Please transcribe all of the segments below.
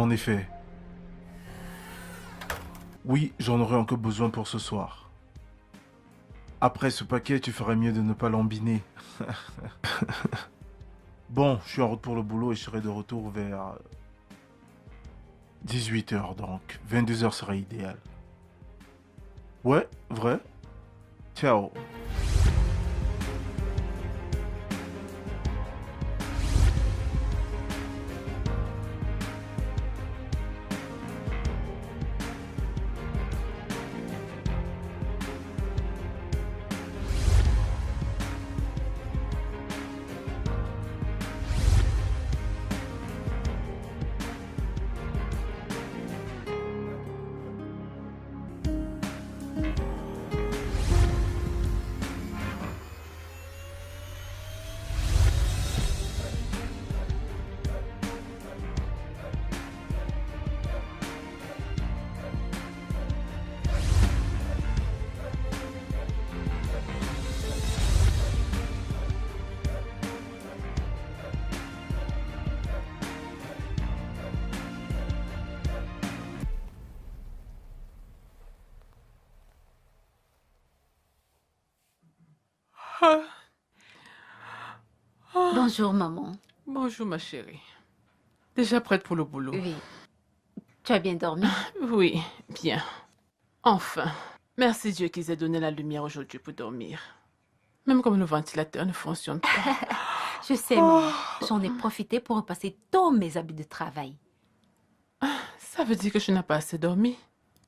En effet. Oui, j'en aurai encore besoin pour ce soir. Après ce paquet, tu ferais mieux de ne pas l'embiner. Bon, je suis en route pour le boulot et je serai de retour vers 18h donc. 22h serait idéal. Ouais, vrai? Ciao. Bonjour, maman. Bonjour, ma chérie. Déjà prête pour le boulot? Oui. Tu as bien dormi? Oui, bien. Enfin. Merci Dieu qu'ils aient donné la lumière aujourd'hui pour dormir. Même comme le ventilateur ne fonctionne pas. Je sais, maman. J'en ai profité pour repasser tous mes habits de travail. Ça veut dire que je n'ai pas assez dormi?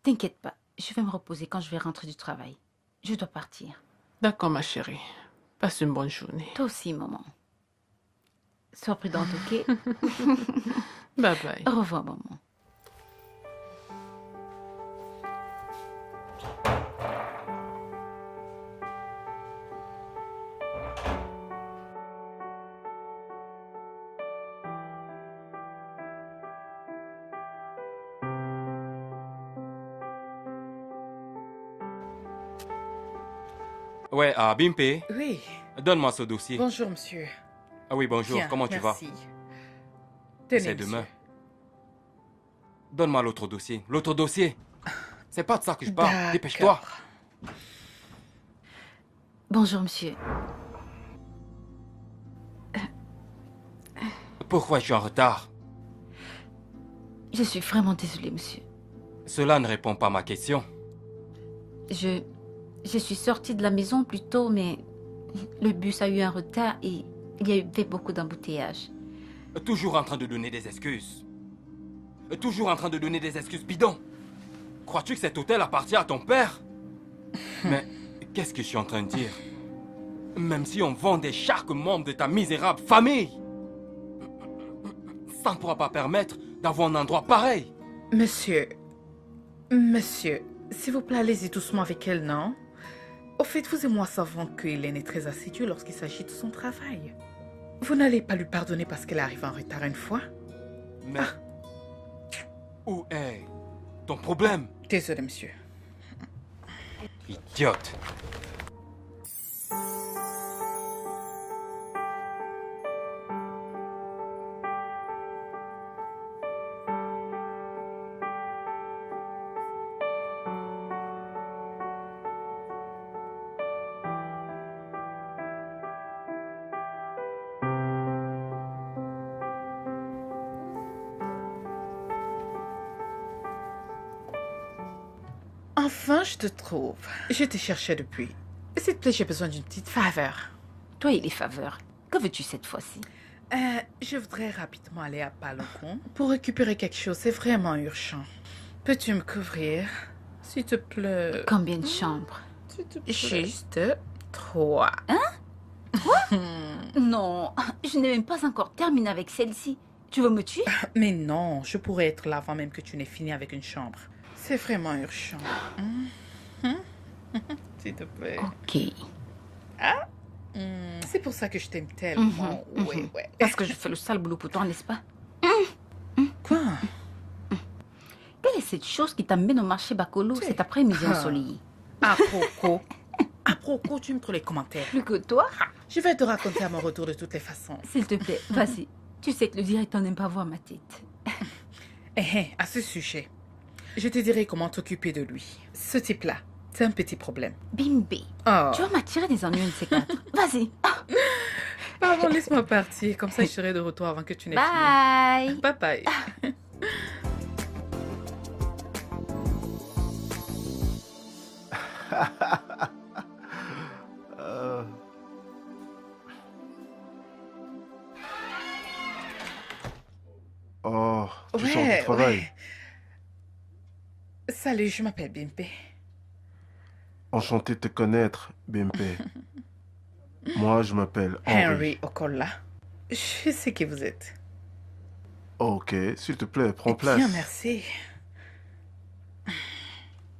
T'inquiète pas. Je vais me reposer quand je vais rentrer du travail. Je dois partir. D'accord, ma chérie. Passe une bonne journée. Toi aussi, maman. Sois prudente, ok? Bye bye. Au revoir, maman. Ouais, Bimpe, Oui, donne-moi ce dossier. bonjour monsieur. Ah oui, bonjour, Tiens, comment tu vas? merci. Tenez, C'est monsieur. demain. Donne-moi l'autre dossier. L'autre dossier. C'est pas de ça que je parle. D'accord. Dépêche-toi. Bonjour, monsieur. Pourquoi je suis en retard? Je suis vraiment désolée, monsieur. Cela ne répond pas à ma question. Je suis sortie de la maison plus tôt, mais le bus a eu un retard et il y avait beaucoup d'embouteillages. Toujours en train de donner des excuses. Toujours en train de donner des excuses bidons. Crois-tu que cet hôtel appartient à ton père? Mais qu'est-ce que je suis en train de dire? Même si on vendait chaque membre de ta misérable famille, ça ne pourra pas permettre d'avoir un endroit pareil. Monsieur, s'il vous plaît, allez-y doucement avec elle, non? Au fait, vous et moi savons que Hélène est très assidue lorsqu'il s'agit de son travail. Vous n'allez pas lui pardonner parce qu'elle arrive en retard une fois? Mais où est ton problème? Désolé, monsieur. Idiote. Enfin, je te trouve. Je te cherchais depuis. S'il te plaît, j'ai besoin d'une petite faveur. Toi et les faveurs. Que veux-tu cette fois-ci? Je voudrais rapidement aller à Palocon pour récupérer quelque chose. C'est vraiment urgent. Peux-tu me couvrir, s'il te plaît? Combien de chambres? S'il te plaît. Juste 3. Non, je n'ai même pas encore terminé avec celle-ci. Tu veux me tuer? Mais non, je pourrais être là avant même que tu n'aies fini avec une chambre. C'est vraiment urgent. S'il te plaît. Ok. C'est pour ça que je t'aime tellement. Ouais. Parce que je fais le sale boulot pour toi, n'est-ce pas? Quoi? Quelle est cette chose qui t'amène au marché Bakolo cet après-midi ensoleillé? À propos, tu me trouves les commentaires. Plus que toi? Je vais te raconter à mon retour de toutes les façons. S'il te plaît, vas-y. Tu sais que le directeur n'aime pas voir ma tête. À ce sujet, je te dirai comment t'occuper de lui. Ce type-là, c'est un petit problème. Bimbi, Oh. tu vas m'attirer des ennuis de ces quatre. Vas-y. Pardon, laisse-moi partir. Comme ça, je serai de retour avant que tu n'aies Bye. fini. Bye bye. Euh, Oh, tu sors du travail. Salut, je m'appelle Bimpe. Enchanté de te connaître, Bimpe. Moi, je m'appelle Henry. Henry Okola. Je sais qui vous êtes. Ok, s'il te plaît, prends place. Bien, merci.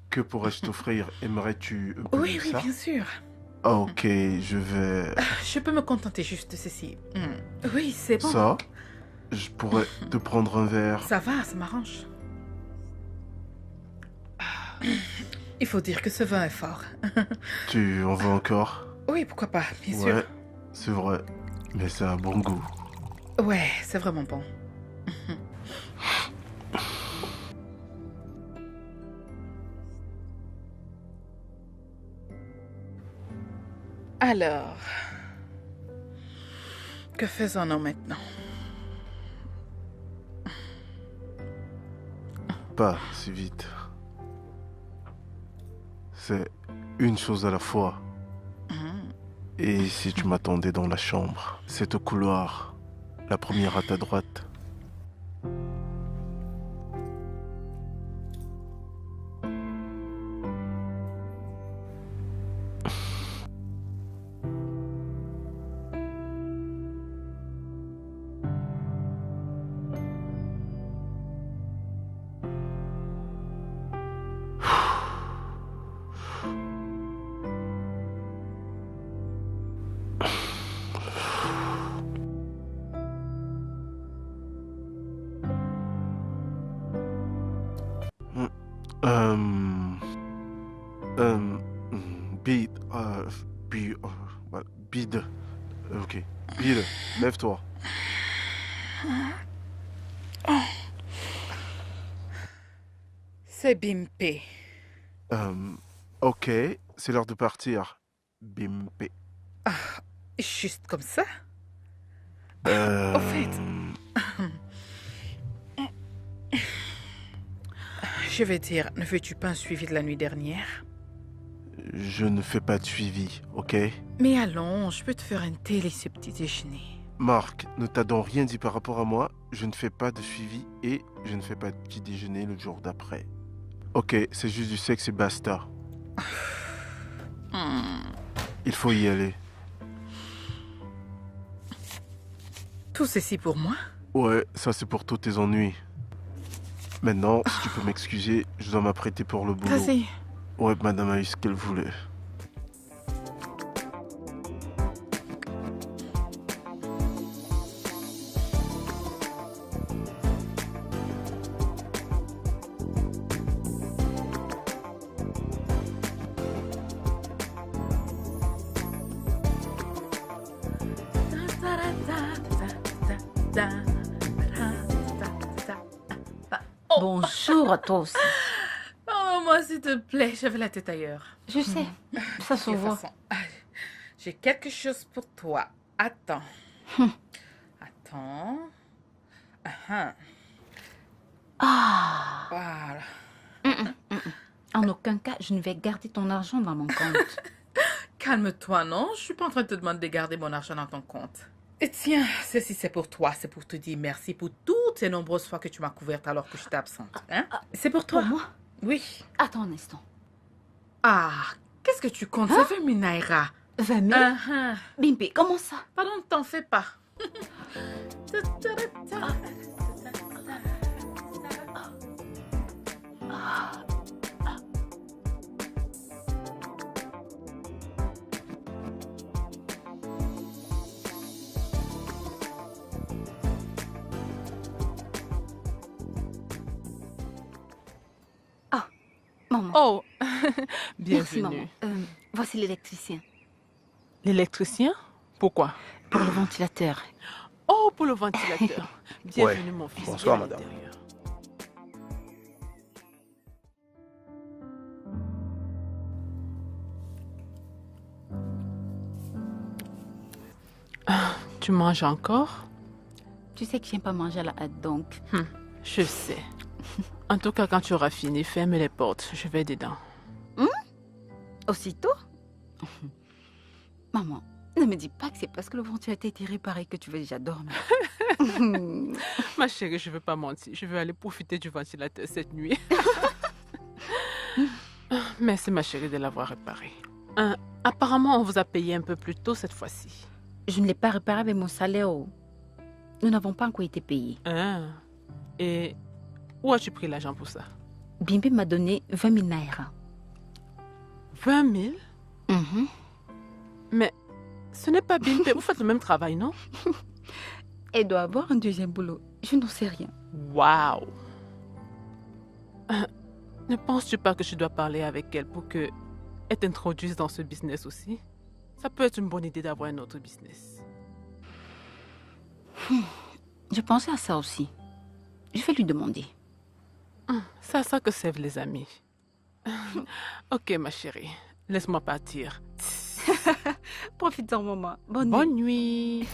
Que pourrais-je t'offrir? Aimerais-tu un peu Oui, de oui, ça? bien sûr. Ok, je vais... Je peux me contenter juste de ceci. Oui, c'est bon. Ça? Je pourrais te prendre un verre. Ça va, ça m'arrange. Il faut dire que ce vin est fort. Tu en veux encore? Oui, pourquoi pas, bien Ouais, sûr. c'est vrai. Mais c'est un bon goût. Ouais, c'est vraiment bon. Alors, que faisons-nous maintenant? Pas si vite. C'est une chose à la fois. Et si tu m'attendais dans la chambre, c'est au couloir, la première à ta droite. Bide, bide. Ok, bide, lève-toi. C'est Bimpe. Ok, c'est l'heure de partir. Bimpe. Juste comme ça? Euh, Au fait. Je vais dire, ne fais-tu pas un suivi de la nuit dernière? Je ne fais pas de suivi, ok? Mais allons, je peux te faire un thé et ce petit déjeuner. Marc, ne t'as donc rien dit par rapport à moi. Je ne fais pas de suivi et je ne fais pas de petit déjeuner le jour d'après. Ok, c'est juste du sexe et basta. Il faut y aller. Tout ceci pour moi? Ouais, ça c'est pour tous tes ennuis. Maintenant, si tu peux m'excuser, je dois m'apprêter pour le boulot. Vas-y. Ouais, madame a eu ce qu'elle voulait. Bonjour à toi aussi. Oh, moi, s'il te plaît, j'avais la tête ailleurs. Je sais, ça se De toute voit. façon, j'ai quelque chose pour toi. Attends. Attends. Ah, Voilà. en aucun cas, je ne vais garder ton argent dans mon compte. Calme-toi, non? Je suis pas en train de te demander de garder mon argent dans ton compte. Et tiens, ceci c'est pour toi. C'est pour te dire merci pour toutes ces nombreuses fois que tu m'as couverte alors que j'étais absente. Hein? C'est pour toi. Pour moi? Oui. Attends un instant. Ah, qu'est-ce que tu comptes? Ça fait 1000 naira. 20 000? Bimpi, comment ça? Pardon, ne t'en fais pas. Maman. Oh, Merci, bienvenue. maman. Voici l'électricien. L'électricien? Pourquoi? Pour le ventilateur. Oh, pour le ventilateur. Bienvenue, mon fils. Bonsoir, Viens à madame. l'intérieur. Tu manges encore? Tu sais que j'aime pas manger à la hâte, donc... Je sais. En tout cas, quand tu auras fini, ferme les portes. Je vais dedans. Aussitôt? Maman, ne me dis pas que c'est parce que le ventre a été tiré pareil que tu veux déjà dormir. Ma chérie, je veux pas mentir. Je veux aller profiter du ventilateur cette nuit. Merci, ma chérie, de l'avoir réparé. Apparemment, on vous a payé un peu plus tôt cette fois-ci. Je ne l'ai pas réparé avec mon salaire. Nous n'avons pas encore été payés. Et où as-tu pris l'argent pour ça? Bimbi m'a donné 20 000 naira. 20 000? Mhm. Mais ce n'est pas Bimbi. Vous faites le même travail, non? Elle doit avoir un deuxième boulot. Je n'en sais rien. Waouh! Ne penses-tu pas que je dois parler avec elle pour qu'elle t'introduise dans ce business aussi? Ça peut être une bonne idée d'avoir un autre business. Je pensais à ça aussi. Je vais lui demander. C'est à ça que servent les amis. Ok, ma chérie. Laisse-moi partir. Profite-en, maman. Bonne nuit. Bonne nuit.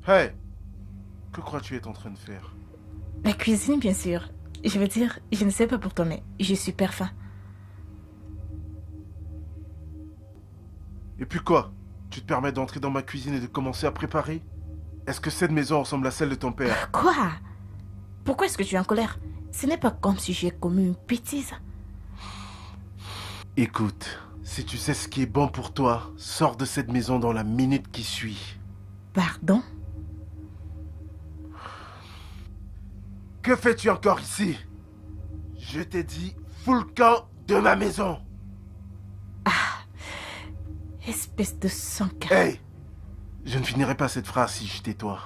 Hey! Que crois-tu être en train de faire? La cuisine, bien sûr. Je veux dire, je ne sais pas pour toi, mais j'ai super faim. Et puis quoi? Tu te permets d'entrer dans ma cuisine et de commencer à préparer? Est-ce que cette maison ressemble à celle de ton père? Quoi? Pourquoi est-ce que tu es en colère? Ce n'est pas comme si j'ai commis une bêtise. Écoute, si tu sais ce qui est bon pour toi, sors de cette maison dans la minute qui suit. Pardon? Que fais-tu encore ici? Je t'ai dit, fous le camp de ma maison. Espèce de sans-cœur. Hey! Je ne finirai pas cette phrase si je tais-toi.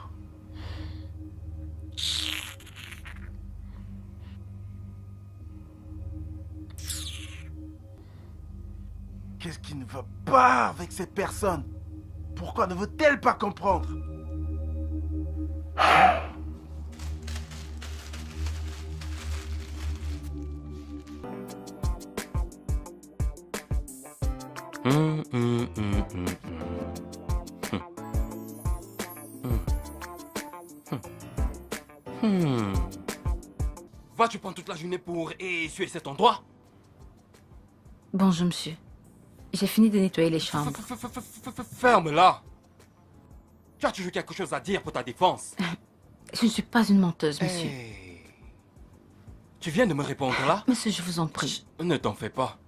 Qu'est-ce qui ne va pas avec cette personne? Pourquoi ne veut-elle pas comprendre? Vas-tu prendre toute la journée pour essuyer cet endroit? Bonjour, monsieur. J'ai fini de nettoyer les chambres. Ferme-la. Tu as toujours quelque chose à dire pour ta défense. Je ne suis pas une menteuse, monsieur. Hey. Tu viens de me répondre là? Monsieur, je vous en prie. Ne t'en fais pas.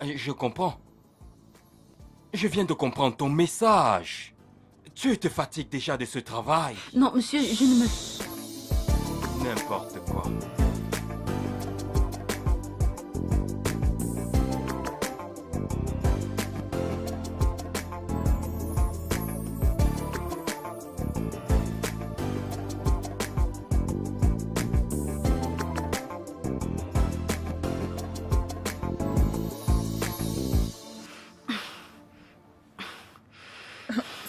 Je comprends. Je viens de comprendre ton message. Tu te fatigues déjà de ce travail. Non, monsieur, je ne me... N'importe quoi.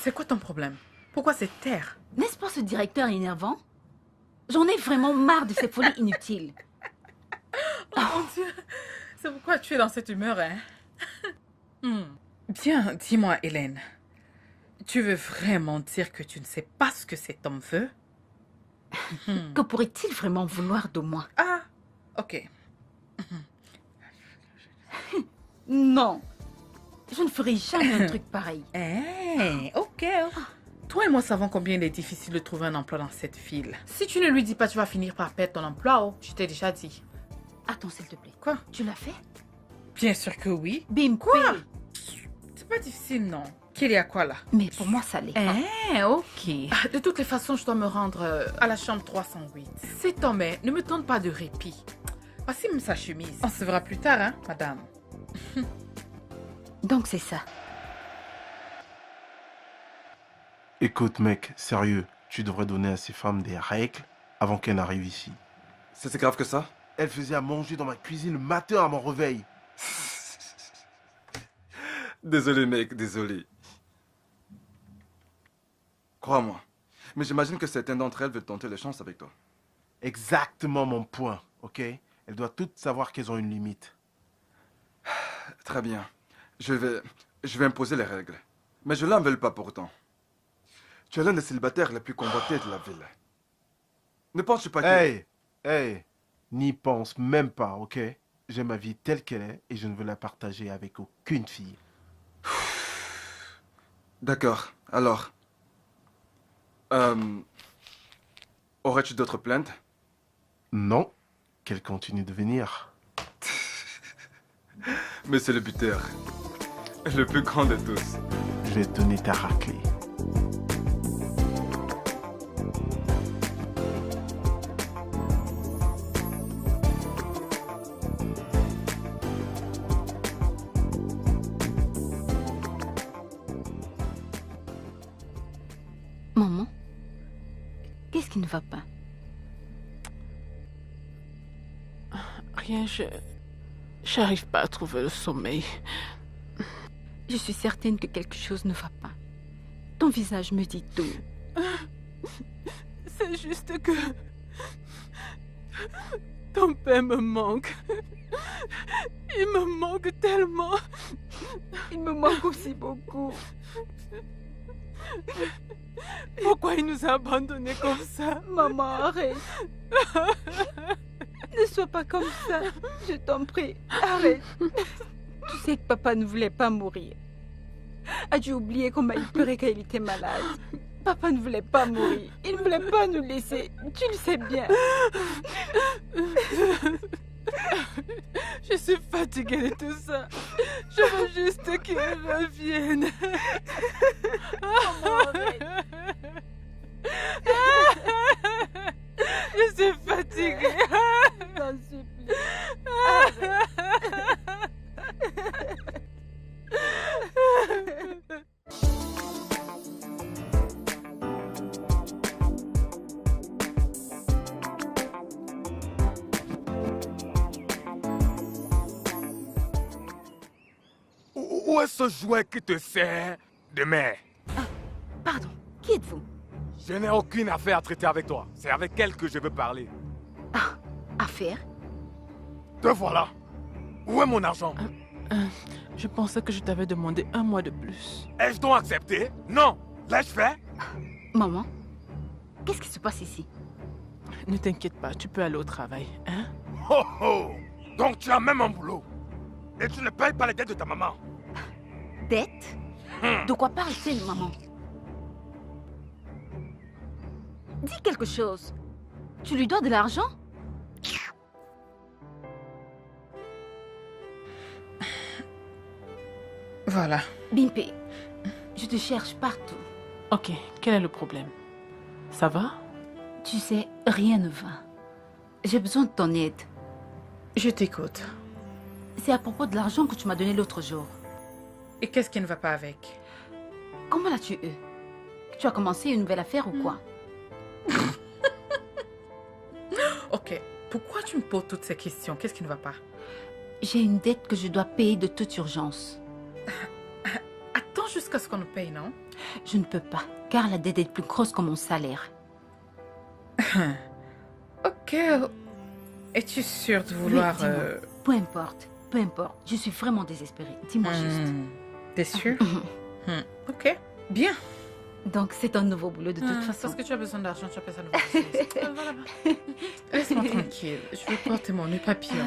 C'est quoi ton problème? Pourquoi cette terre? N'est-ce pas ce directeur énervant? J'en ai vraiment marre de ces folies inutiles. Oh mon Dieu, c'est pourquoi tu es dans cette humeur, hein? Bien, dis-moi, Hélène. Tu veux vraiment dire que tu ne sais pas ce que cet homme veut? Que pourrait-il vraiment vouloir de moi? Ah, ok. Non, je ne ferai jamais un truc pareil. Ok. Toi et moi savons combien il est difficile de trouver un emploi dans cette ville. Si tu ne lui dis pas, tu vas finir par perdre ton emploi, oh, je t'ai déjà dit. Attends, s'il te plaît. Quoi? Tu l'as fait? Bien sûr que oui. Bim, Quoi? C'est pas difficile, non. Qu'il y a quoi là? Mais pour moi, ça l'est. Ok. De toutes les façons, je dois me rendre à la chambre 308. Cet homme ne me donne pas de répit. Voici même sa chemise. On se verra plus tard, hein, madame. Donc c'est ça. Écoute, mec, sérieux, tu devrais donner à ces femmes des règles avant qu'elles n'arrivent ici. C'est si grave que ça? Elle faisait à manger dans ma cuisine le matin à mon réveil. Désolé, mec, désolé. Crois-moi. Mais j'imagine que certaines d'entre elles veulent tenter les chances avec toi. Exactement mon point, ok? Elles doivent toutes savoir qu'elles ont une limite. Très bien. Je vais imposer les règles. Mais je ne l'en veux pas pourtant. Tu es l'un des célibataires les plus convoités de la ville. Ne penses-tu pas que... Hey, n'y pense même pas, ok? J'ai ma vie telle qu'elle est et je ne veux la partager avec aucune fille. D'accord. Alors... aurais-tu d'autres plaintes? Non, qu'elle continue de venir. Mais c'est le buteur. Le plus grand de tous. Je vais te donner ta raclée. Maman, qu'est-ce qui ne va pas? Rien, j'arrive pas à trouver le sommeil. Je suis certaine que quelque chose ne va pas. Ton visage me dit tout. C'est juste que... Ton père me manque. Il me manque tellement. Il me manque aussi beaucoup. Pourquoi il nous a abandonnés comme ça? Maman, arrête. Ne sois pas comme ça. Je t'en prie, arrête. Tu sais que papa ne voulait pas mourir. As-tu oublié comment il pleurait quand il était malade? Papa ne voulait pas mourir. Il ne voulait pas nous laisser. Tu le sais bien. Je suis fatiguée de tout ça. Je veux juste qu'il revienne. Maman, arrête. Je suis fatiguée. Je t'en supplie. Arrête. Où est ce jouet qui te sert de mère? Pardon, qui êtes-vous? Je n'ai aucune affaire à traiter avec toi. C'est avec elle que je veux parler. Affaire? Te voilà. Où est mon argent? Je pensais que je t'avais demandé 1 mois de plus. Ai-je donc accepté? Non. L'ai-je fait? Maman, qu'est-ce qui se passe ici? Ne t'inquiète pas, tu peux aller au travail, hein? Oh oh! Donc tu as même un boulot. Et tu ne payes pas les dettes de ta maman. Dette? De quoi parle-t-il, maman? Dis quelque chose. Tu lui dois de l'argent? Voilà. Bimpé, je te cherche partout. Ok, quel est le problème? Ça va? Tu sais, rien ne va. J'ai besoin de ton aide. Je t'écoute. C'est à propos de l'argent que tu m'as donné l'autre jour. Et qu'est-ce qui ne va pas avec? Comment l'as-tu eu? Tu as commencé une nouvelle affaire ou quoi? Ok. Pourquoi tu me poses toutes ces questions? Qu'est-ce qui ne va pas? J'ai une dette que je dois payer de toute urgence. Attends, jusqu'à ce qu'on nous paye, non? Je ne peux pas, car la dette est plus grosse que mon salaire. Ok. Es-tu sûre de vouloir... Oui, dis-moi. Peu importe, peu importe. Je suis vraiment désespérée. Dis-moi juste. T'es sûre? Ok. Bien. Donc, c'est un nouveau boulot de toute façon. Parce que tu as besoin d'argent, tu appelles ça nouveau. Voilà. Laisse-moi tranquille. Je vais porter mon nœud papillon.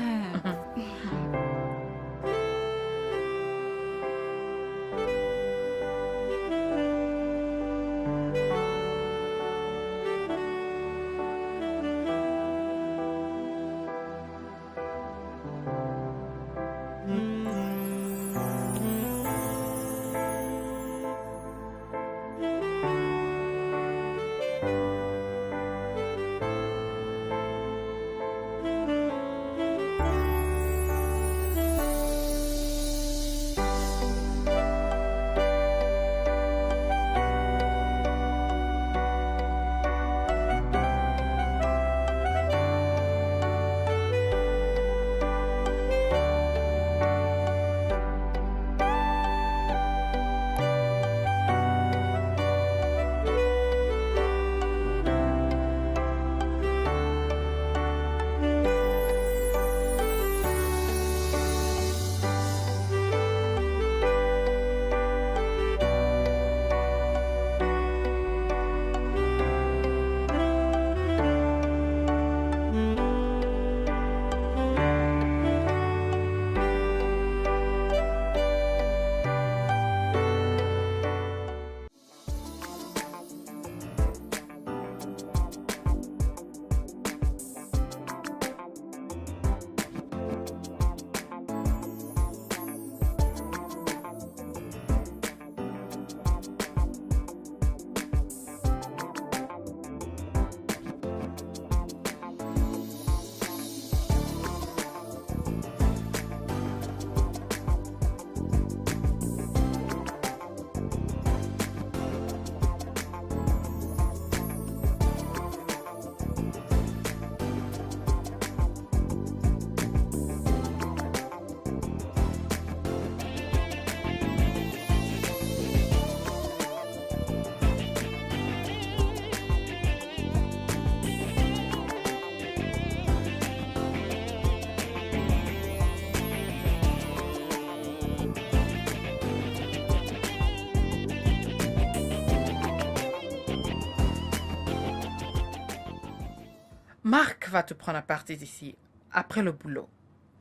Marc va te prendre à partir d'ici, après le boulot.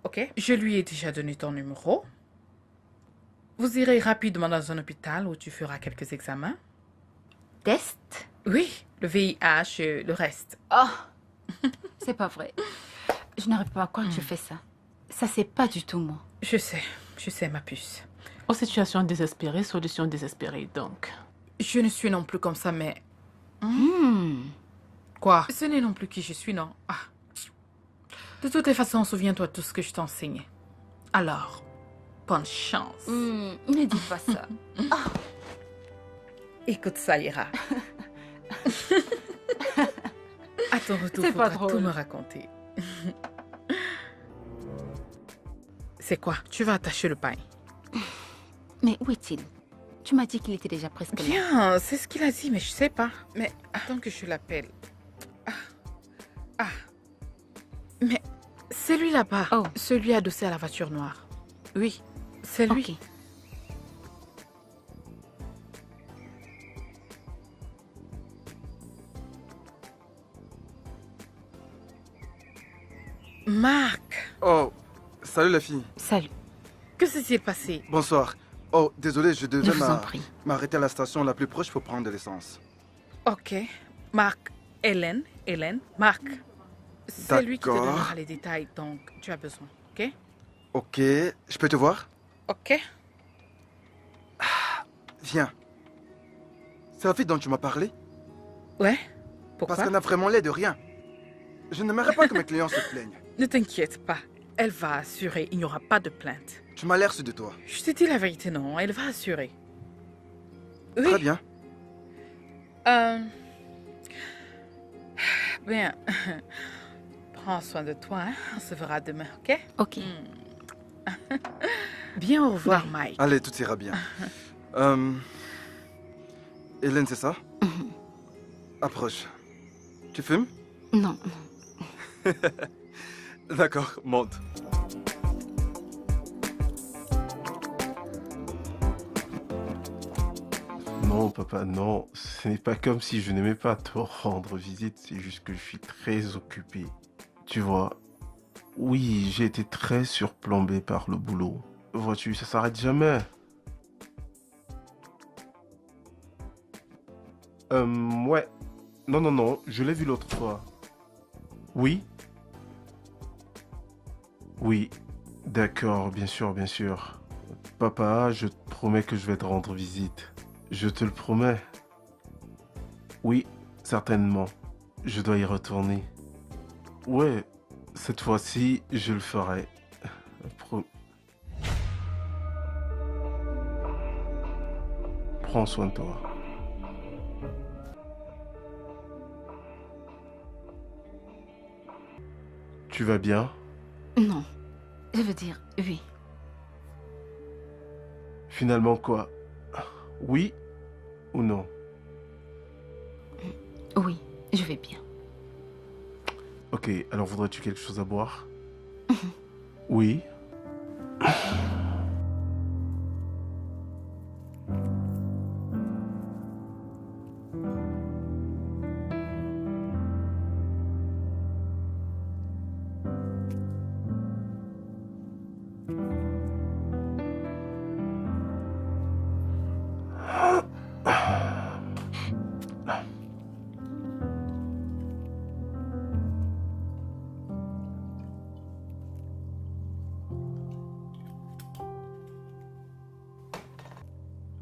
Ok? Je lui ai déjà donné ton numéro. Vous irez rapidement dans un hôpital où tu feras quelques examens. Test? Oui, le VIH et le reste. Oh, c'est pas vrai. Je n'arrive pas à croire que je fais ça. Ça, c'est pas du tout moi. Je sais, ma puce. Aux situations désespérées, solutions désespérées, donc. Je ne suis non plus comme ça, mais... Quoi? Ce n'est non plus qui je suis, non. Ah. De toutes les façons, souviens-toi de tout ce que je t'enseigne. Alors, bonne chance. Ne dis pas ça. Écoute, ça ira. À ton retour, C'est pas faudra tout drôle. me raconter. C'est quoi? Tu vas attacher le pain. Mais où est-il? Tu m'as dit qu'il était déjà presque là. Bien, c'est ce qu'il a dit, mais je sais pas. Mais attends que je l'appelle. Mais c'est lui là-bas. Oh. Celui adossé à la voiture noire. Oui, c'est lui. Ok. Marc, Oh, salut la fille. Salut. que s'est-il passé? Bonsoir. Oh, désolé, je Je devais vous en prie. m'arrêter à la station la plus proche pour prendre de l'essence. Ok. Marc, Hélène, Marc. C'est lui qui te D'accord. donnera les détails, donc tu as besoin, ok? Ok, je peux te voir? Ok. Viens. C'est la fille dont tu m'as parlé? Ouais. Pourquoi? Parce qu'elle n'a vraiment l'air de rien. Je n'aimerais pas que mes clients se plaignent. Ne t'inquiète pas. Elle va assurer, il n'y aura pas de plainte. Tu m'as l'air sûr de toi. Je te dis la vérité, non, elle va assurer. Oui. Très bien. Bien. Prends soin de toi, hein? On se verra demain, ok? Ok. Bien, au revoir, Mike. Allez, tout ira bien. Hélène, c'est ça? Approche. Tu fumes? Non. D'accord, monte. Non, papa, non. Ce n'est pas comme si je n'aimais pas te rendre visite, c'est juste que je suis très occupé. Tu vois, oui, j'ai été très surplombé par le boulot. Vois-tu, ça s'arrête jamais. Ouais. Non, non, non, je l'ai vu l'autre fois. Oui? Oui. D'accord, bien sûr, bien sûr. Papa, je te promets que je vais te rendre visite. Je te le promets. Oui, certainement. Je dois y retourner. Ouais, cette fois-ci, je le ferai. Prends soin de toi. Tu vas bien? Non. Je veux dire, oui. Finalement quoi? Oui ou non? Oui, je vais bien. Ok, alors voudrais-tu quelque chose à boire? Oui.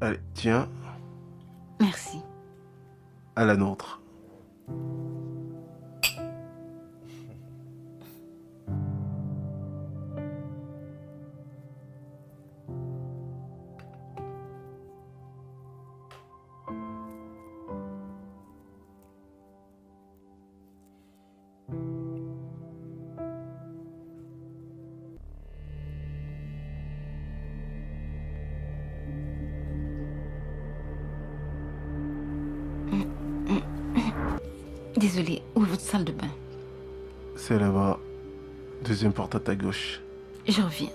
Allez, tiens, Merci. à la nôtre. Désolée, où est votre salle de bain? C'est là-bas. Deuxième porte à ta gauche. Je reviens.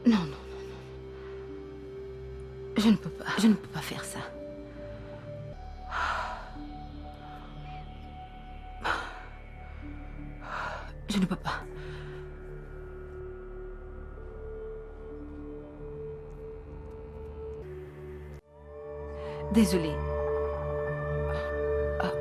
Non, non, non, non. Je ne peux pas faire ça. Je ne peux pas. Désolée. Ah.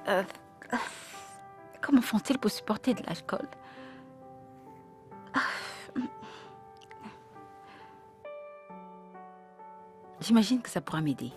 Euh, Comment font-ils pour supporter de l'alcool? J'imagine que ça pourra m'aider.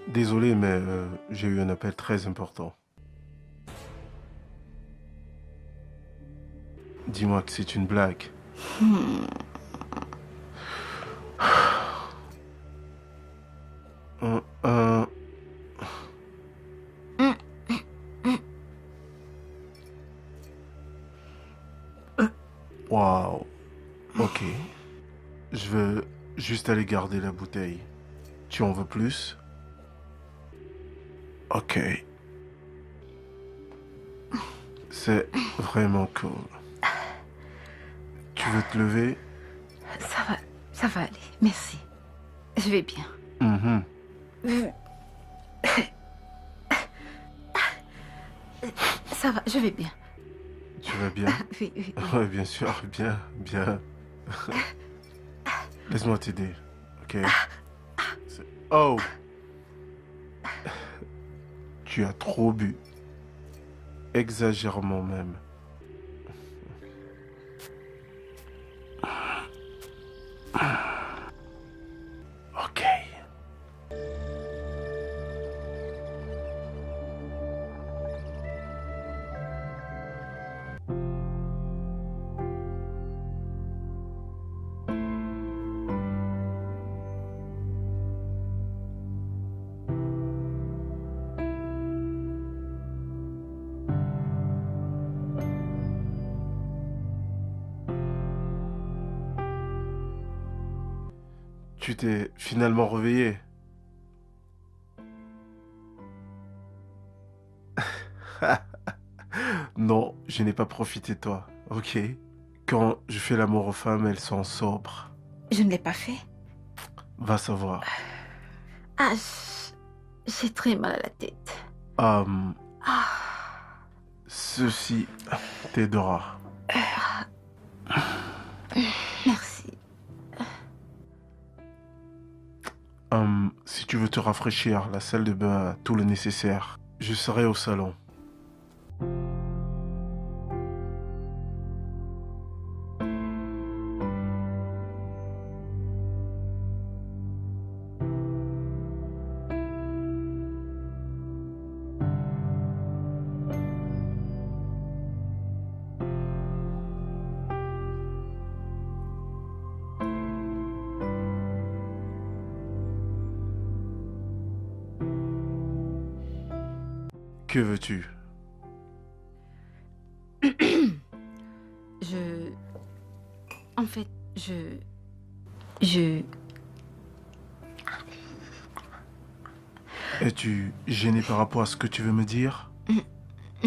Désolé, mais j'ai eu un appel très important. Dis-moi que c'est une blague. Euh, euh, Waouh. Ok. Je veux juste aller garder la bouteille. Tu en veux plus? Ok. C'est vraiment cool. Tu veux te lever? Ça va aller, merci. Je vais bien. Mhm. Ça va, je vais bien. Tu vas bien? Oui, oui. Oui, bien sûr, bien, bien. Laisse-moi t'aider, ok? Oh! Tu as trop bu. Exagérément même. Ok. Tu t'es finalement réveillé. Non, je n'ai pas profité de toi, ok? Quand je fais l'amour aux femmes, elles sont sobres. Je ne l'ai pas fait. Va savoir. Ah, j'ai très mal à la tête. Hum, Ah, ceci t'aidera. merci. Si tu veux te rafraîchir, la salle de bain a tout le nécessaire. Je serai au salon. Que veux-tu? En fait, Es-tu gêné par rapport à ce que tu veux me dire?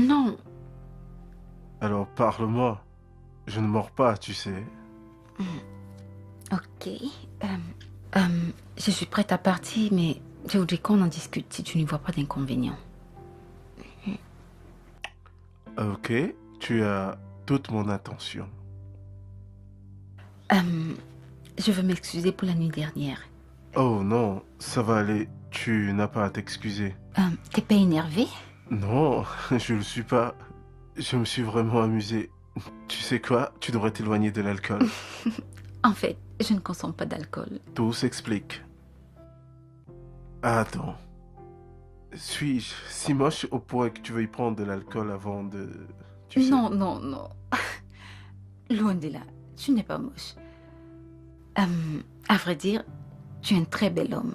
Non, Alors parle-moi. Je ne mords pas, tu sais. ok. Je suis prête à partir, mais je voudrais qu'on en discute si tu n'y vois pas d'inconvénient. Ok, tu as toute mon attention. Je veux m'excuser pour la nuit dernière. Oh non, ça va aller. Tu n'as pas à t'excuser. T'es pas énervé? Non, je le suis pas. Je me suis vraiment amusé. Tu sais quoi? Tu devrais t'éloigner de l'alcool. En fait, je ne consomme pas d'alcool. Tout s'explique. Attends. Suis-je si moche au point que tu veuilles prendre de l'alcool avant de... tu sais. Non, non, non. Loin de là, tu n'es pas moche. À vrai dire, tu es un très bel homme.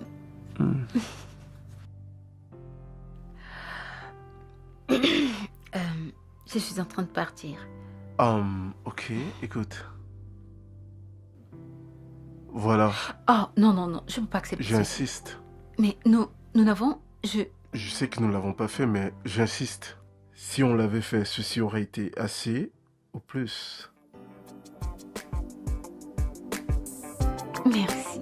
Je suis en train de partir. Ok, écoute. Voilà, Oh, non, non, non, je ne peux pas accepter ça. j'insiste. Mais nous n'avons... Je sais que nous ne l'avons pas fait, mais j'insiste. Si on l'avait fait, ceci aurait été assez ou plus. Merci.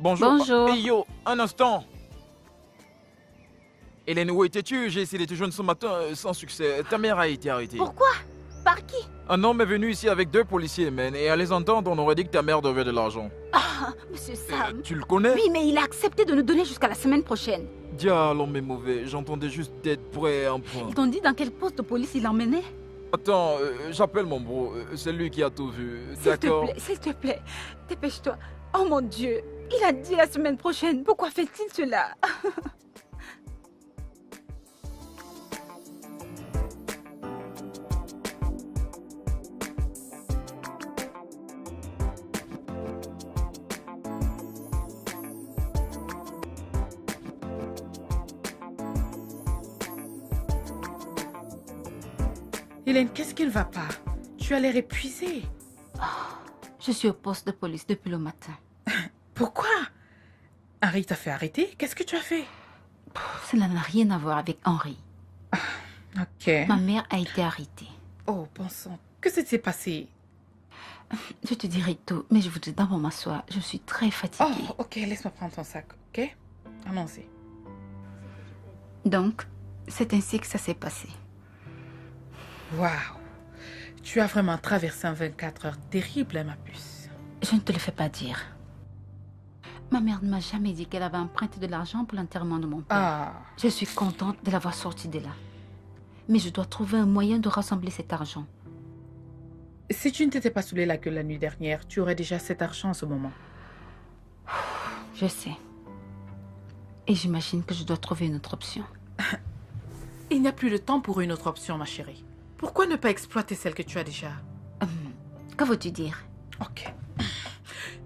Bonjour. Bonjour. Hey yo, un instant. Hélène, où étais-tu? J'ai essayé de te joindre ce matin sans succès. Ta mère a été arrêtée. Pourquoi? Par qui? Un homme est venu ici avec 2 policiers, man, et à les entendre, on aurait dit que ta mère devait de l'argent. Ah, monsieur Sam. Tu le connais? Oui, mais il a accepté de nous donner jusqu'à la semaine prochaine. Diable, l'homme est mauvais. J'entendais juste d'être prêt un point. Ils t'ont dit dans quel poste de police il l'emmenait? Attends, j'appelle mon bro. C'est lui qui a tout vu. D'accord? S'il te plaît, dépêche-toi. Oh mon Dieu, il a dit la semaine prochaine. Pourquoi fait-il cela? Hélène, qu'est-ce qui ne va pas? Tu as l'air épuisée. Je suis au poste de police depuis le matin. Pourquoi? Harry t'a fait arrêter? Qu'est-ce que tu as fait? Cela n'a rien à voir avec Henri. Ok. Ma mère a été arrêtée. Oh, bon sang. Que s'est passé? Je te dirai tout, mais je voudrais d'abord m'asseoir. Je suis très fatiguée. Oh, ok, laisse-moi prendre ton sac, ok? Allons-y. Donc, c'est ainsi que ça s'est passé. Waouh! Tu as vraiment traversé un 24 heures terrible, hein, ma puce. Je ne te le fais pas dire. Ma mère ne m'a jamais dit qu'elle avait emprunté de l'argent pour l'enterrement de mon père. Ah, Je suis contente de l'avoir sorti de là. Mais je dois trouver un moyen de rassembler cet argent. si tu ne t'étais pas saoulé la gueule la nuit dernière, tu aurais déjà cet argent en ce moment. Je sais. Et j'imagine que je dois trouver une autre option. Il n'y a plus de temps pour une autre option, ma chérie. Pourquoi ne pas exploiter celle que tu as déjà? Que veux-tu dire? Ok.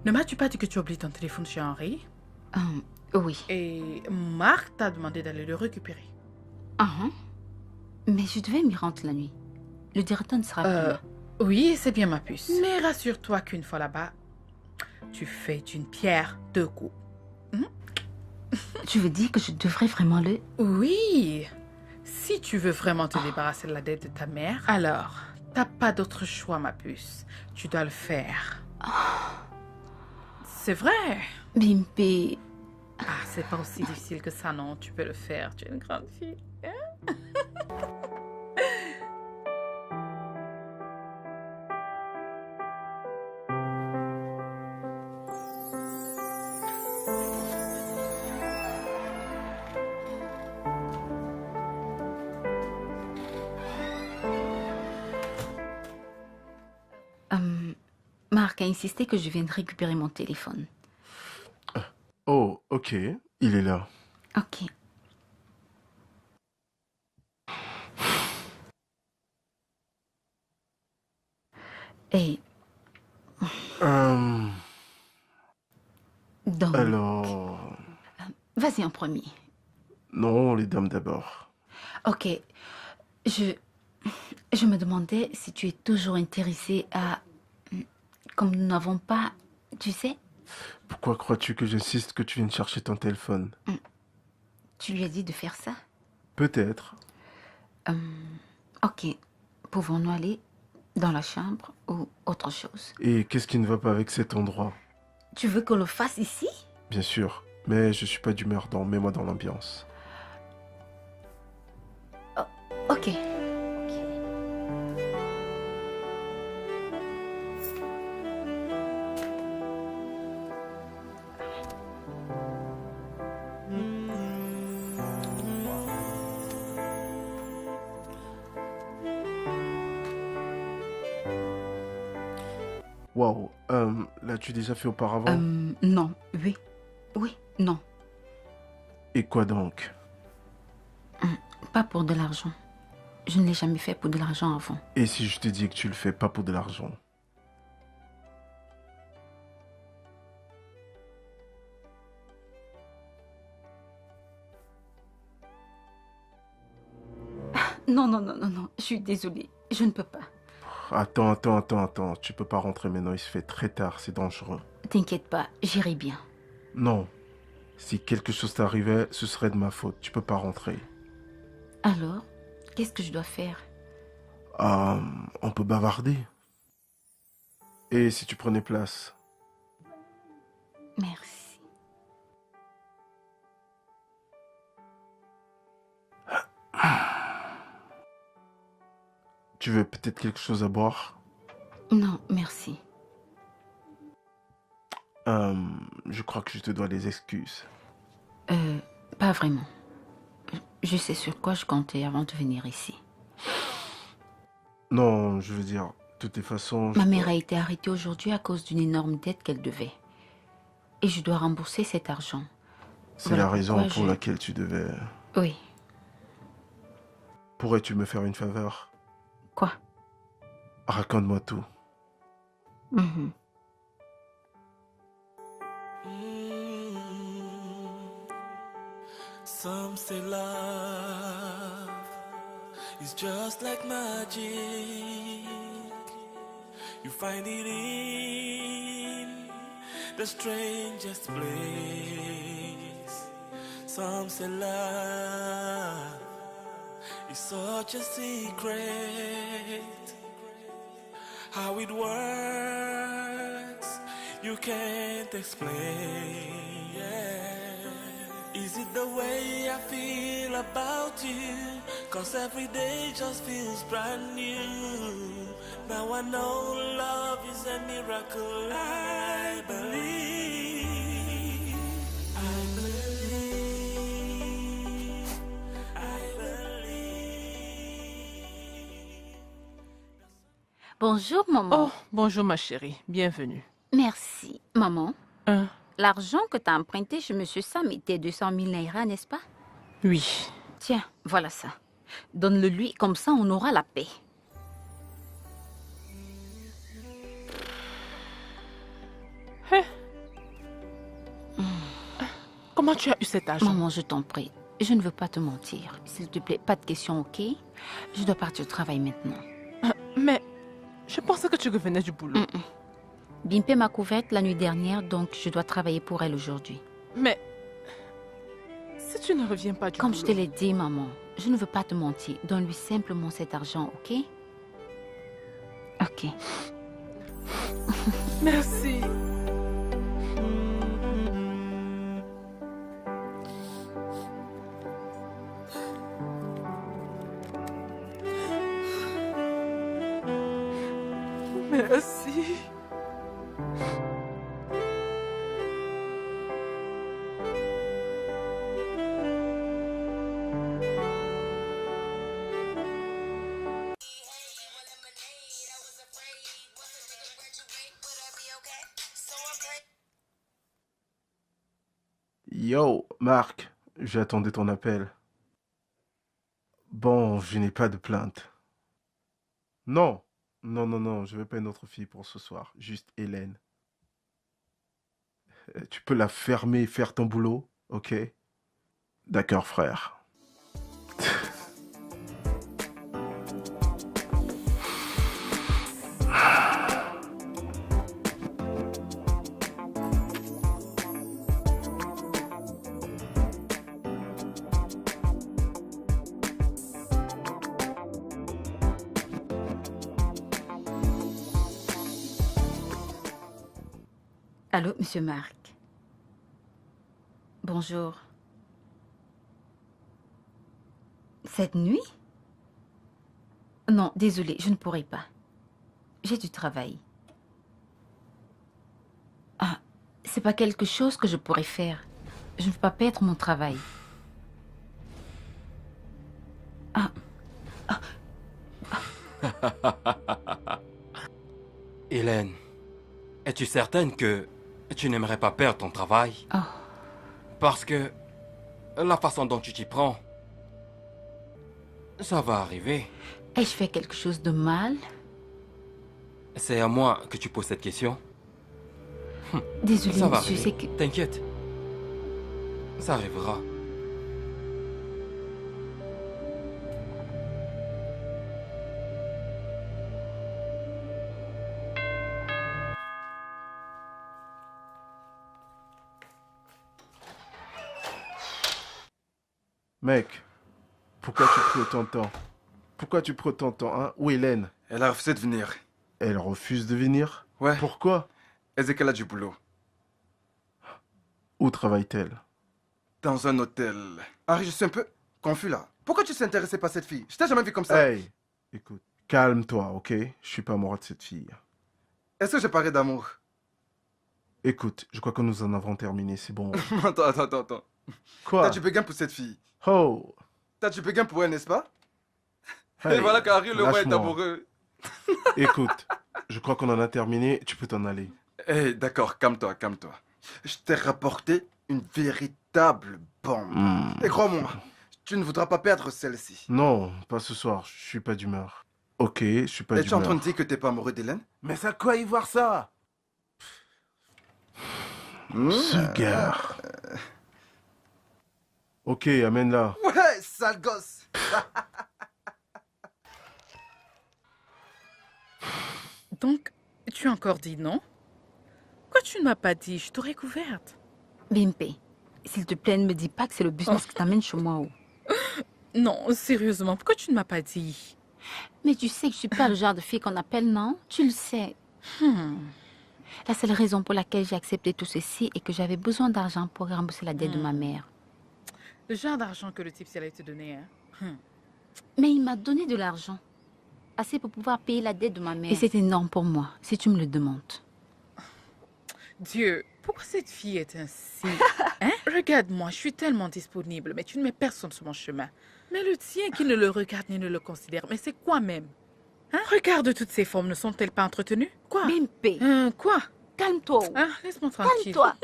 Ne m'as-tu pas dit que tu oublies ton téléphone chez Henri? Oui. Et Marc t'a demandé d'aller le récupérer. Mais je devais m'y rendre la nuit. Le directeur ne sera plus là. Oui, c'est bien, ma puce. Mais rassure-toi qu'une fois là-bas, tu fais d'une pierre 2 coups. Tu veux dire que je devrais vraiment le... Oui. Si tu veux vraiment te débarrasser de la dette de ta mère, alors, t'as pas d'autre choix, ma puce. Tu dois le faire. C'est vrai. Bimpe... Ah, c'est pas aussi difficile que ça, non. Tu peux le faire. Tu es une grande fille. Hein? Marc a insisté que je vienne récupérer mon téléphone. Oh, ok. Il est là. Ok. Et donc... Alors... Vas-y en premier. Non, les dames d'abord. Ok. Je me demandais si tu es toujours intéressé à... Comme nous n'avons pas... Tu sais? Pourquoi crois-tu que j'insiste que tu viennes chercher ton téléphone? Tu lui as dit de faire ça? Peut-être. Ok. Pouvons-nous aller dans la chambre ou autre chose? Et qu'est-ce qui ne va pas avec cet endroit? Tu veux qu'on le fasse ici? Bien sûr, mais je suis pas d'humeur dans... Mets-moi dans l'ambiance. Ok. Waouh, l'as-tu déjà fait auparavant? Non. Oui. Oui. Non. Et quoi donc? Pas pour de l'argent. Je ne l'ai jamais fait pour de l'argent avant. Et si je te dis que tu le fais pas pour de l'argent? Non. Je suis désolée. Je ne peux pas. Attends. Tu peux pas rentrer maintenant, il se fait très tard, c'est dangereux. T'inquiète pas, j'irai bien. Non. Si quelque chose t'arrivait, ce serait de ma faute. Tu peux pas rentrer. Alors, qu'est-ce que je dois faire? On peut bavarder. Et si tu prenais place? Merci. Tu veux peut-être quelque chose à boire? Non, merci. Je crois que je te dois des excuses. Pas vraiment. Je sais sur quoi je comptais avant de venir ici. Non, je veux dire, de toutes les façons... Ma mère a été arrêtée aujourd'hui à cause d'une énorme dette qu'elle devait. Et je dois rembourser cet argent. C'est Voilà la raison pourquoi pour laquelle tu devais... Oui. Pourrais-tu me faire une faveur? Quoi? Raconte-moi tout. Mhm. Some say love is just like magic. You find it in the strangest place. Some say love is such a secret. How it works, you can't explain. Yeah. Is it the way I feel about you? 'Cause every day just feels brand new. Now I know love is a miracle. I believe. I believe. I believe. Bonjour, maman. Oh, bonjour ma chérie, bienvenue. Merci. Maman, Hein? l'argent que tu as emprunté chez Monsieur Sam était 200 000 naira, n'est-ce pas? Oui. Tiens, voilà ça. Donne-le lui, comme ça on aura la paix. Hein? Comment tu as eu cet argent? Maman, je t'en prie, je ne veux pas te mentir. S'il te plaît, pas de questions, ok? Je dois partir au travail maintenant. Mais je pensais que tu revenais du boulot. Bimpé m'a couverte la nuit dernière, donc je dois travailler pour elle aujourd'hui. Mais si tu ne reviens pas du Comme boulot... je te l'ai dit, maman, je ne veux pas te mentir. Donne-lui simplement cet argent, ok? Ok. Merci. Merci. Yo, Marc, j'attendais ton appel. Bon, je n'ai pas de plainte. Non, non, je veux pas une autre fille pour ce soir, juste Hélène. Tu peux la fermer et faire ton boulot, ok? D'accord, frère. Allô, Monsieur Marc. Bonjour. Cette nuit? Non, désolée, je ne pourrai pas. J'ai du travail. Ah, c'est pas quelque chose que je pourrais faire. Je ne veux pas perdre mon travail. Hélène, es-tu certaine que tu n'aimerais pas perdre ton travail? Parce que la façon dont tu t'y prends, ça va arriver. Ai-je fait quelque chose de mal? C'est à moi que tu poses cette question. Désolée, Ça va monsieur, arriver. c'est que... T'inquiète. Ça arrivera. Mec, pourquoi tu prends autant de temps? Pourquoi tu prends autant de temps, hein? Où est Hélène? Elle a refusé de venir. Elle refuse de venir? Ouais. Pourquoi? Ezekiel a du boulot. Où travaille-t-elle? Dans un hôtel. Harry, je suis un peu confus là. Pourquoi tu t'es intéressé par cette fille? Je t'ai jamais vu comme ça. Hey, écoute, Calme-toi, ok? Je suis pas amoureux de cette fille. Est-ce que j'ai parlé d'amour? Écoute, je crois que nous en avons terminé, c'est bon. Attends. Quoi? T'as du béguin pour cette fille. Oh! T'as du béguin pour elle, n'est-ce pas? Hey, Et voilà qu'Harry le roi est lâche-moi. amoureux. Écoute, je crois qu'on en a terminé, tu peux t'en aller. Eh, d'accord, calme-toi. Je t'ai rapporté une véritable bombe. Et crois-moi, tu ne voudras pas perdre celle-ci. Non, pas ce soir, je suis pas d'humeur. Ok, je suis pas Et tu es en train d'humeur. de dire que t'es pas amoureux d'Hélène? Mais c'est à quoi y voir ça? Vulgaire. Ok, amène-la. Ouais, sale gosse. Donc, tu as encore dit non? Pourquoi tu ne m'as pas dit? Je t'aurais couverte. Bimpe, s'il te plaît, ne me dis pas que c'est le business qui t'amène chez moi. Non, sérieusement, pourquoi tu ne m'as pas dit? Mais tu sais que je suis pas le genre de fille qu'on appelle, non? Tu le sais. La seule raison pour laquelle j'ai accepté tout ceci est que j'avais besoin d'argent pour rembourser la dette de ma mère. Le genre d'argent que le type allait te donner, hein? Mais il m'a donné de l'argent. Assez pour pouvoir payer la dette de ma mère. Et c'est énorme pour moi, si tu me le demandes. Dieu, pourquoi cette fille est ainsi? Hein? Regarde-moi, je suis tellement disponible, mais tu ne mets personne sur mon chemin. Mais le tien qui ne le regarde ni ne le considère, mais c'est quoi même? Hein? Regarde, toutes ces formes ne sont-elles pas entretenues? Quoi? Bimpe. Quoi? Calme-toi. Ah, laisse-moi tranquille. Calme-toi.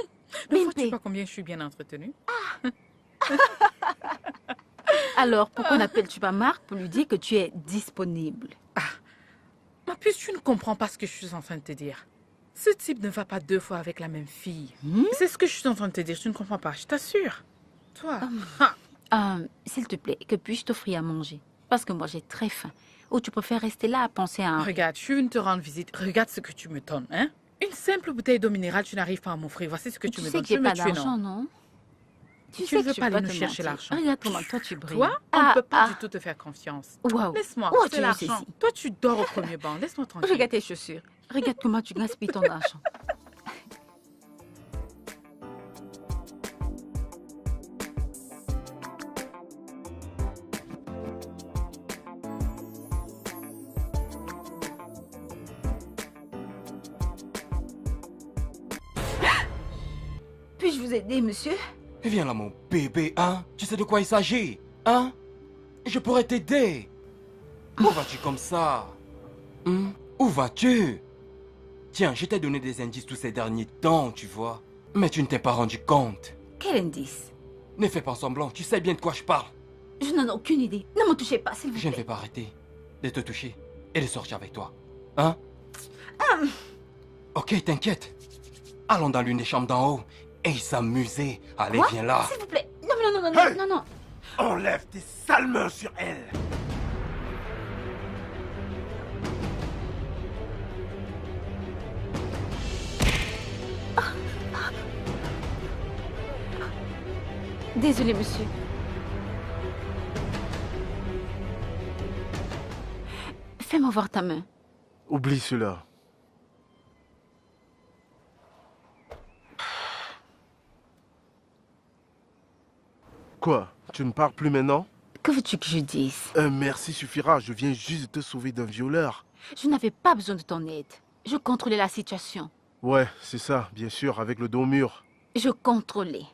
Ne vois-tu pas combien je suis bien entretenue? Alors, pourquoi n'appelles-tu pas Marc pour lui dire que tu es disponible? Ma puce, tu ne comprends pas ce que je suis en train de te dire. Ce type ne va pas 2 fois avec la même fille. C'est ce que je suis en train de te dire, tu ne comprends pas, je t'assure. Toi. S'il te plaît, que puis-je t'offrir à manger? Parce que moi, j'ai très faim. Ou tu préfères rester là à penser à un... Regarde, je suis venue te rendre visite. Regarde ce que tu me donnes, hein? Une simple bouteille d'eau minérale, tu n'arrives pas à m'offrir. Voici ce que tu me donnes. Tu sais que j'ai pas d'argent, non? Tu ne veux pas aller nous chercher l'argent. Regarde comment toi tu brilles. Toi, on ne peut pas du tout te faire confiance. Wow. Laisse-moi, Où c'est as-tu l'argent. eu ceci? Toi, tu dors au premier banc. Laisse-moi tranquille. Regarde tes chaussures. Regarde comment tu gaspilles ton argent. Puis-je vous aider, monsieur? Viens là, mon bébé, hein? Tu sais de quoi il s'agit, hein? Je pourrais t'aider. Où vas-tu comme ça? Où vas-tu? Tiens, je t'ai donné des indices tous ces derniers temps, tu vois. Mais tu ne t'es pas rendu compte. Quel indice? Ne fais pas semblant, tu sais bien de quoi je parle. Je n'en ai aucune idée. Ne me touchez pas, s'il vous plaît. Je ne vais pas arrêter de te toucher et de sortir avec toi. Hein? Ok, t'inquiète. Allons dans l'une des chambres d'en haut et s'amuser. Allez, Quoi? viens là. S'il vous plaît. Non, non, non, non, Hey! non, non. Enlève tes sales mains sur elle. Désolé, monsieur. Fais-moi voir ta main. Oublie cela. Quoi? Tu ne parles plus maintenant? Que veux-tu que je dise? Un merci suffira, je viens juste de te sauver d'un violeur. Je n'avais pas besoin de ton aide. Je contrôlais la situation. Ouais, c'est ça, bien sûr, avec le dos au mur. Je contrôlais.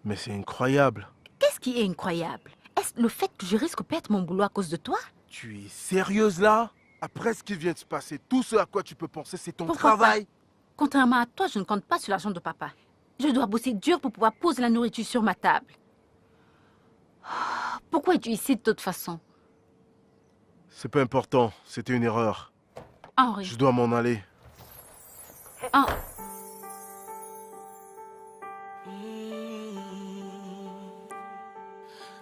Mais c'est incroyable. Qu'est-ce qui est incroyable? Est-ce le fait que je risque de perdre mon boulot à cause de toi? Tu es sérieuse là? Après ce qui vient de se passer, tout ce à quoi tu peux penser, c'est ton Pourquoi travail. pas? Contrairement à toi, je ne compte pas sur l'argent de papa. Je dois bosser dur pour pouvoir poser la nourriture sur ma table. Pourquoi es-tu ici de toute façon? C'est pas important, c'était une erreur. Henri. Je dois m'en aller. Ah.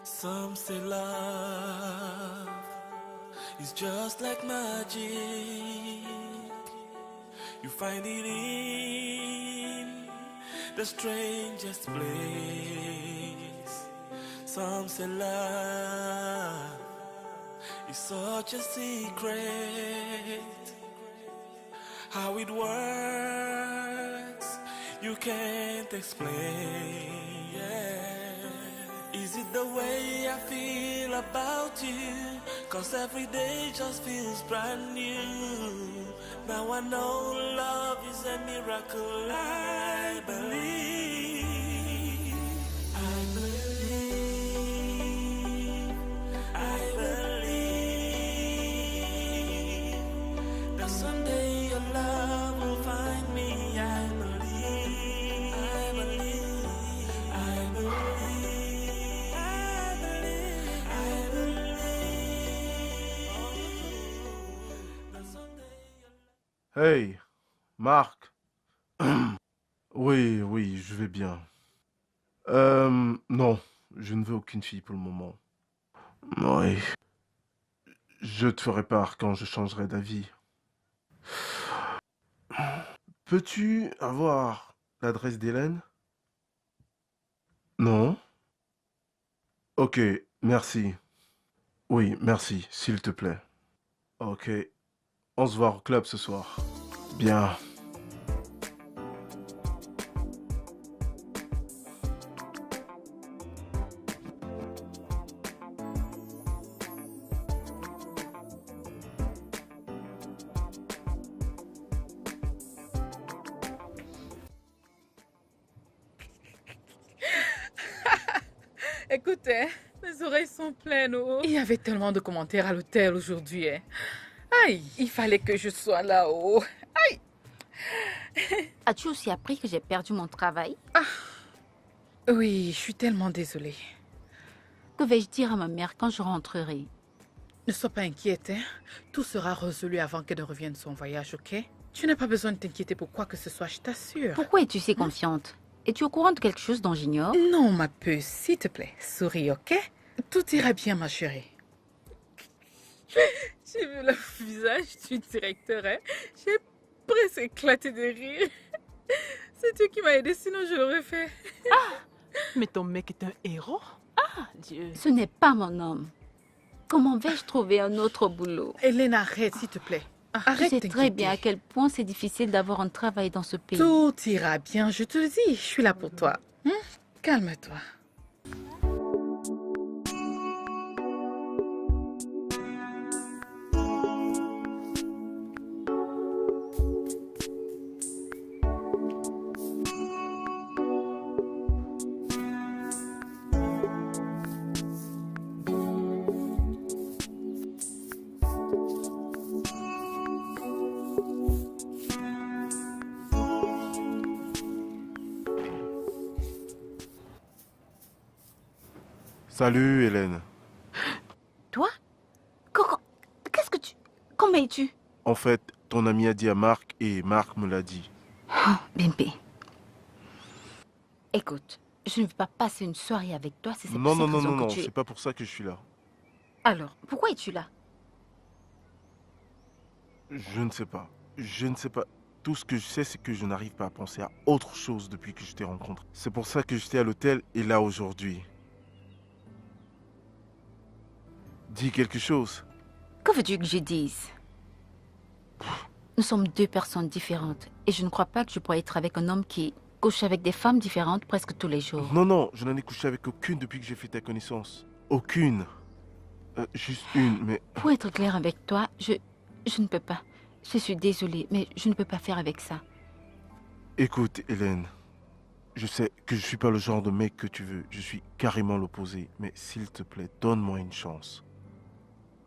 Some say love is just like magic. You find it in the strangest place. Some say love is such a secret. How it works, you can't explain. Yeah. Is Is it the way I feel about you? Cause every day just feels brand new. Now I know love is a miracle. I believe. I believe. I believe that someday your love will find me. I believe. I believe. I believe. I believe. I believe that someday your love. Hey, Marc. Oui, oui, je vais bien. Non, je ne veux aucune fille pour le moment. Oui. Je te ferai part quand je changerai d'avis. Peux-tu avoir l'adresse d'Hélène? Non? Ok, merci. Oui, merci, s'il te plaît. Ok. On se voit au club ce soir. Bien. Écoutez, mes oreilles sont pleines. Oh. Il y avait tellement de commentaires à l'hôtel aujourd'hui. Hein. Aïe, il fallait que je sois là-haut. Aïe. As-tu aussi appris que j'ai perdu mon travail? Oui, je suis tellement désolée. Que vais-je dire à ma mère quand je rentrerai? Ne sois pas inquiète. Hein. Tout sera résolu avant qu'elle ne revienne de son voyage, ok? Tu n'as pas besoin de t'inquiéter pour quoi que ce soit, je t'assure. Pourquoi es-tu si confiante? Es-tu au courant de quelque chose dont j'ignore? Non, ma puce, s'il te plaît, souris, ok? Tout ira bien, ma chérie. J'ai vu le visage du directeur, hein? J'ai presque éclaté de rire. C'est Dieu qui m'a aidé, sinon je l'aurais fait. Mais ton mec est un héros? Ah, Dieu. Ce n'est pas mon homme. Comment vais-je trouver un autre boulot? Hélène, arrête, s'il te plaît. Arrête. Tu sais très bien à quel point c'est difficile d'avoir un travail dans ce pays. Tout ira bien, je te le dis. Je suis là pour toi. Calme-toi. Salut, Hélène. Toi? Qu'est-ce que tu... Comment es-tu? En fait, ton ami a dit à Marc et Marc me l'a dit. Oh, Bimpi. Écoute, je ne veux pas passer une soirée avec toi si c'est pour cette raison que tu es... c'est pas pour ça que je suis là. Alors, pourquoi es-tu là? Je ne sais pas. Je ne sais pas. Tout ce que je sais, c'est que je n'arrive pas à penser à autre chose depuis que je t'ai rencontré. C'est pour ça que j'étais à l'hôtel et là aujourd'hui. Dis quelque chose. Que veux-tu que je dise? Nous sommes deux personnes différentes et je ne crois pas que je pourrais être avec un homme qui couche avec des femmes différentes presque tous les jours. Non, je n'en ai couché avec aucune depuis que j'ai fait ta connaissance. Aucune. Juste une, mais... Pour être clair avec toi, je ne peux pas. Je suis désolée, mais je ne peux pas faire avec ça. Écoute, Hélène, je sais que je suis pas le genre de mec que tu veux. Je suis carrément l'opposé. Mais s'il te plaît, donne-moi une chance.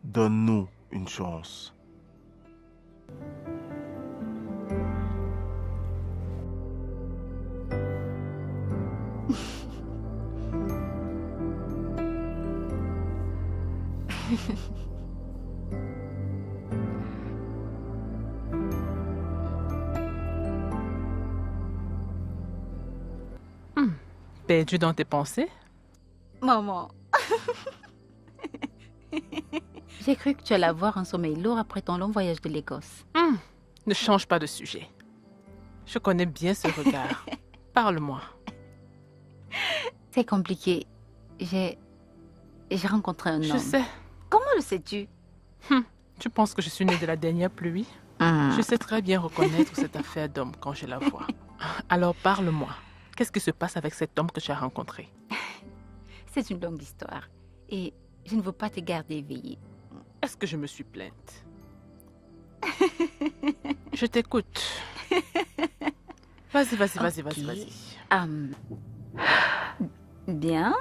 Donne-nous une chance. Perdu dans tes pensées? Maman. J'ai cru que tu allais avoir un sommeil lourd après ton long voyage de l'Écosse. Ne change pas de sujet. Je connais bien ce regard. Parle-moi. C'est compliqué. J'ai rencontré un homme. Je sais. Comment le sais-tu? Tu penses que je suis née de la dernière pluie? Je sais très bien reconnaître cette affaire d'homme quand je la vois. Alors parle-moi. Qu'est-ce qui se passe avec cet homme que tu as rencontré? c'est une longue histoire. Et je ne veux pas te garder éveillée. Est-ce que je me suis plainte? Je t'écoute. Vas-y, vas-y, vas-y, vas-y, vas-y. Bien.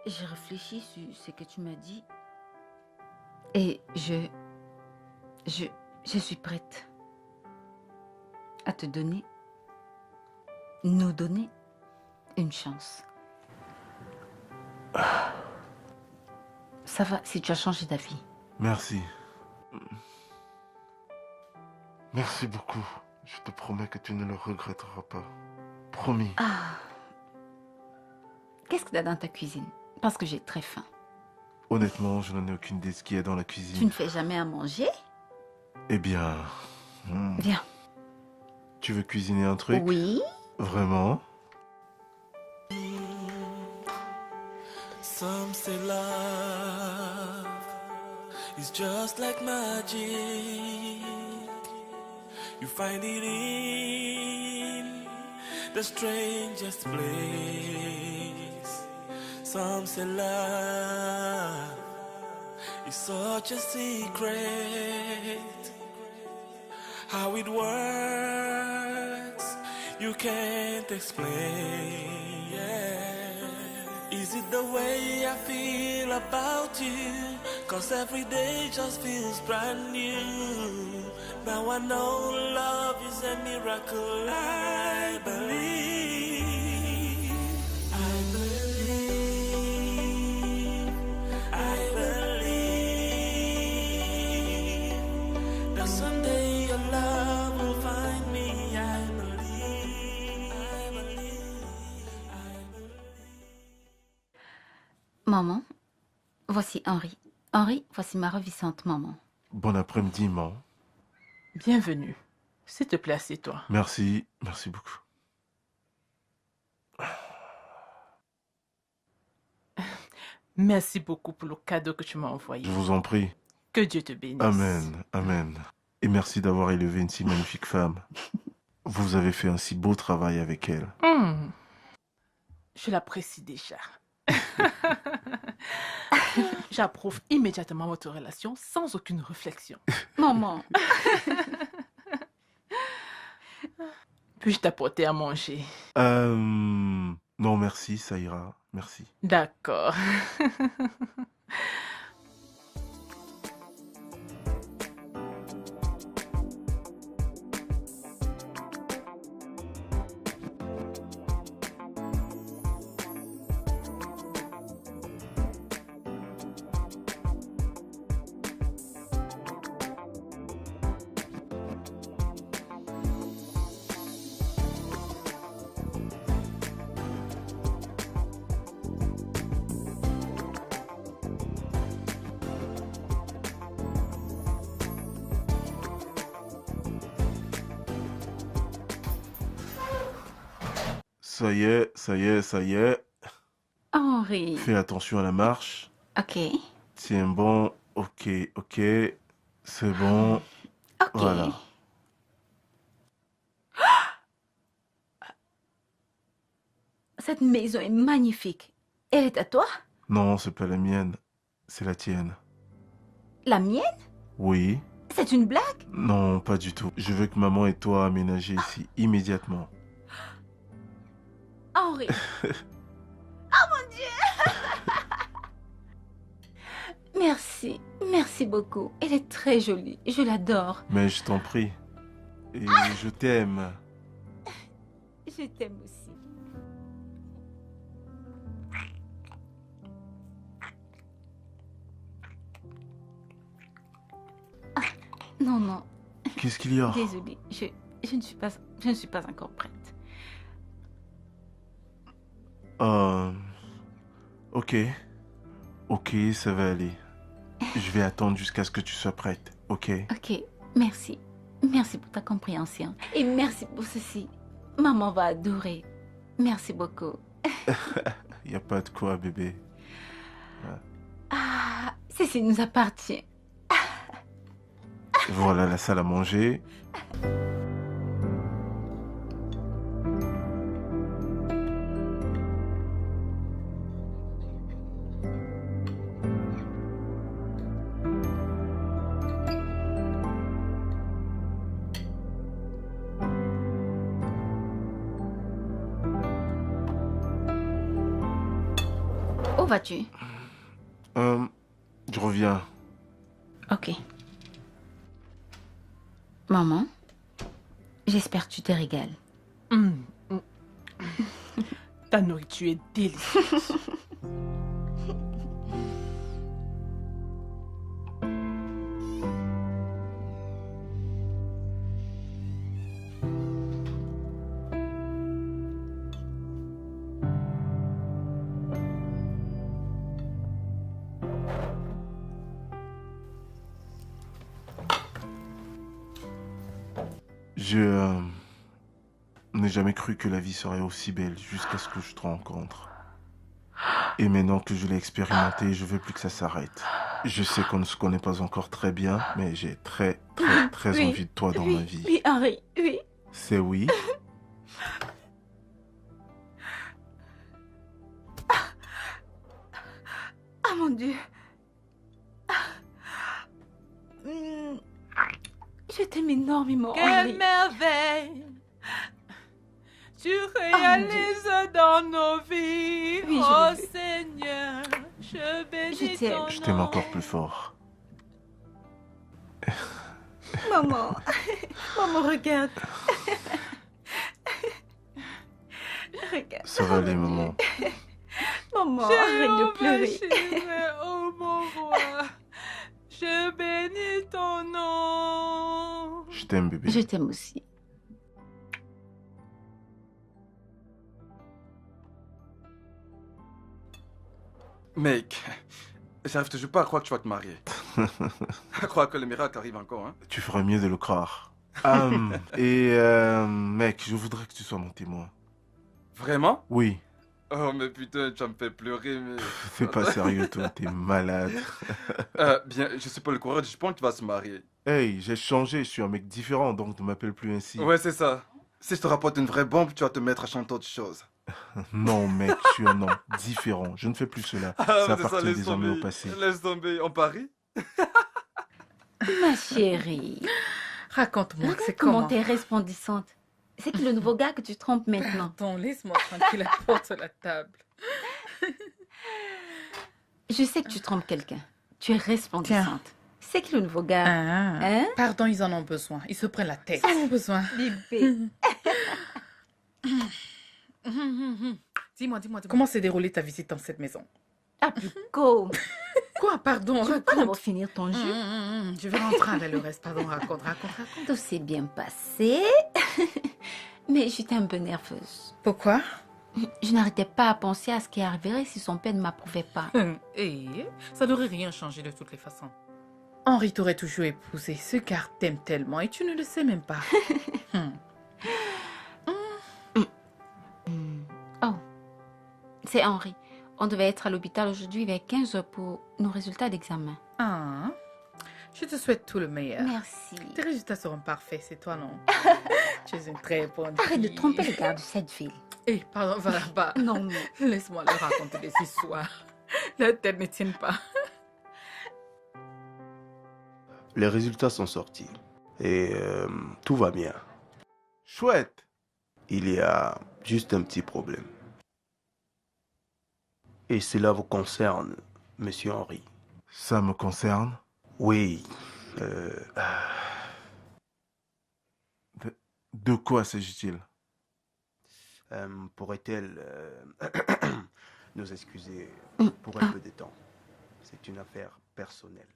J'ai réfléchi sur ce que tu m'as dit et je suis prête à te donner, nous donner une chance. Ça va si tu as changé d'avis. Merci. Merci beaucoup. Je te promets que tu ne le regretteras pas. Promis. Qu'est-ce que tu as dans ta cuisine? Parce que j'ai très faim. Honnêtement, je n'en ai aucune idée de ce qu'il y a dans la cuisine. Tu ne fais jamais à manger? Eh bien... Viens. Tu veux cuisiner un truc? Oui. Vraiment? Some say love is just like magic. You find it in the strangest place. Some say love is such a secret. How it works, you can't explain. Yeah. Is it the way I feel about you? 'Cause every day just feels brand new. Now I know love is a miracle. I believe. I believe. I believe that someday your love will find me. I believe. I believe. I believe. Maman, voici Henri. Henri, voici ma ravissante maman. Bon après-midi, maman. Bienvenue. S'il te plaît, assieds-toi. Merci, merci beaucoup. Merci beaucoup pour le cadeau que tu m'as envoyé. Je vous en prie. Que Dieu te bénisse. Amen, amen. Et merci d'avoir élevé une si magnifique femme. Vous avez fait un si beau travail avec elle. Je l'apprécie déjà. J'approuve immédiatement votre relation sans aucune réflexion. Maman. Puis-je t'apporter à manger? Non, merci, ça ira. Merci. D'accord. Ça y est, ça y est, ça y est. Henri. Fais attention à la marche. Ok. Tiens bon. Ok, ok. C'est bon. Ok. Voilà. Cette maison est magnifique. Elle est à toi? Non, c'est pas la mienne. C'est la tienne. La mienne? Oui. C'est une blague? Non, pas du tout. Je veux que maman et toi aménagiez ici immédiatement. Henri. Oh mon Dieu. Merci. Merci beaucoup. Elle est très jolie. Je l'adore. Mais je t'en prie. Et je t'aime. Je t'aime aussi. qu'est-ce qu'il y a? Désolée, je ne suis pas encore prête. Ok. Ok, ça va aller. Je vais attendre jusqu'à ce que tu sois prête, ok? Ok, merci. Merci pour ta compréhension. Et merci pour ceci. Maman va adorer. Merci beaucoup. Y a pas de quoi, bébé. Ah, ceci nous appartient. Voilà la salle à manger. Où vas-tu? Je reviens. Ok. Maman, j'espère que tu te régales. Ta nourriture est délicieuse. Je n'ai jamais cru que la vie serait aussi belle jusqu'à ce que je te rencontre. Et maintenant que je l'ai expérimenté, je veux plus que ça s'arrête. Je sais qu'on ne se connaît pas encore très bien, mais j'ai très Oui, envie de toi dans ma vie. Oui, Henri, oui. C'est oui? Ah mon Dieu. Je t'aime énormément, Quelle Henri. merveille tu réalises dans nos vies, Oui, je oh le veux. Seigneur, je Je bénis t'aime. ton Je t'aime nom. encore plus fort. Maman. Maman, regarde. Regarde. Ça va aller, maman. Maman, arrête de pleurer. Jéhovah, oh mon roi, je bénis ton nom. Je t'aime, bébé. Je t'aime aussi. Mec, j'arrive toujours pas à croire que tu vas te marier. À croire que le miracle arrive encore, hein. Tu ferais mieux de le croire. Mec, je voudrais que tu sois mon témoin. Vraiment? Oui. Oh, mais putain, tu vas me faire pleurer, mais... Fais pas sérieux, toi, t'es malade. Bien, je suis pas le coureur, je pense que tu vas se marier. Hey, j'ai changé, je suis un mec différent, donc ne m'appelle plus ainsi. Ouais, c'est ça. Si je te rapporte une vraie bombe, tu vas te mettre à chanter autre chose. Non, mec, je suis un homme différent. Je ne fais plus cela. Ça appartient désormais au passé. Laisse tomber. En Paris? Ma chérie, Raconte-moi, c'est comment comment? t'es resplendissante. C'est qui le nouveau gars que tu trompes maintenant? Attends, laisse-moi tranquille, apporte la table. Je sais que tu trompes quelqu'un. Tu es resplendissante. C'est qui le nouveau gars? Ah. Hein? Pardon, ils en ont besoin. Ils se prennent la tête. Ils en ont besoin. Bébé. Dis-moi. Comment s'est déroulée ta visite dans cette maison? Ah, plus go. Quoi? Pardon, Tu veux pas raconte. d'abord finir ton jeu? Je vais rentrer avec le reste. Pardon, raconte. Tout s'est bien passé. Mais j'étais un peu nerveuse. Pourquoi? Je n'arrêtais pas à penser à ce qui arriverait si son père ne m'approuvait pas. Et ça n'aurait rien changé de toutes les façons. Henri t'aurait toujours épousé. Ce gars t'aime tellement et tu ne le sais même pas. Oh, c'est Henri. On devait être à l'hôpital aujourd'hui vers 15 h pour nos résultats d'examen. Ah, je te souhaite tout le meilleur. Merci. Tes résultats seront parfaits, c'est toi, non? Tu es une très bonne Arrête de fille. tromper les gars de cette ville. Eh, pardon, va là-bas. Non, mais... Laisse-moi leur raconter des histoires. La tête ne tienne pas. Les résultats sont sortis et tout va bien. Chouette. Il y a juste un petit problème. Et cela vous concerne, monsieur Henri. Ça me concerne? Oui. De quoi s'agit-il? Pourrait-elle nous excuser pour un peu de temps? C'est une affaire personnelle.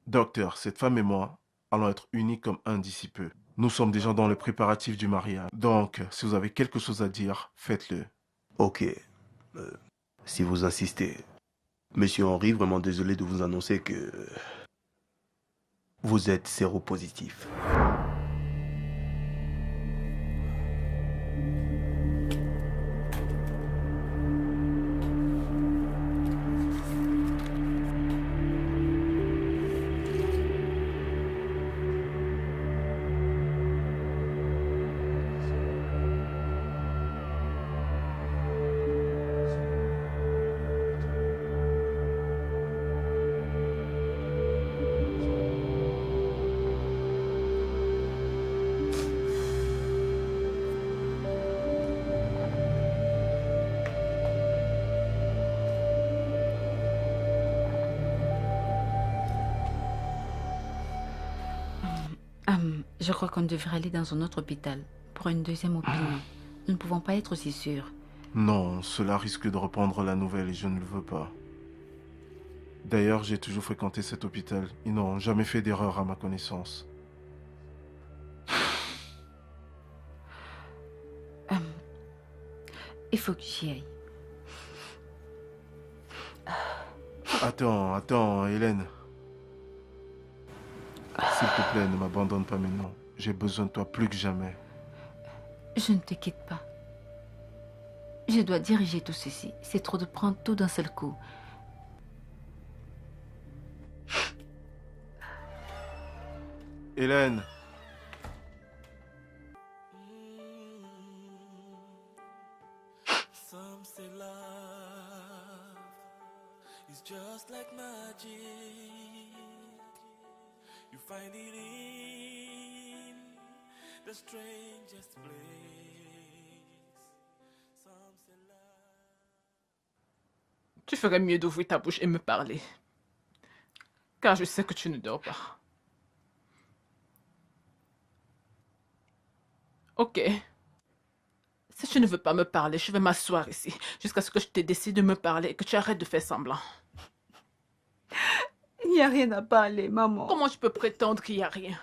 Docteur, cette femme et moi allons être unis comme un d'ici peu. Nous sommes déjà dans les préparatifs du mariage. Donc, si vous avez quelque chose à dire, faites-le. Ok. Si vous insistez. Monsieur Henry, vraiment désolé de vous annoncer que vous êtes séropositif. Je crois qu'on devrait aller dans un autre hôpital pour une deuxième opinion. Nous ne pouvons pas être aussi sûrs. Non, cela risque de reprendre la nouvelle et je ne le veux pas. D'ailleurs, j'ai toujours fréquenté cet hôpital. Ils n'ont jamais fait d'erreur à ma connaissance. Il faut que j'y aille. Attends, Hélène. S'il te plaît, ne m'abandonne pas maintenant. J'ai besoin de toi plus que jamais. Je ne te quitte pas. Je dois diriger tout ceci. C'est trop de prendre tout d'un seul coup. Hélène. Some say love is just like magic. You find it in the strangest place. Some say love. Tu ferais mieux d'ouvrir ta bouche et me parler. Car je sais que tu ne dors pas. Ok. Si tu ne veux pas me parler, je vais m'asseoir ici jusqu'à ce que je te décide de me parler et que tu arrêtes de faire semblant. Il n'y a rien à parler, maman. Comment tu peux prétendre qu'il n'y a rien?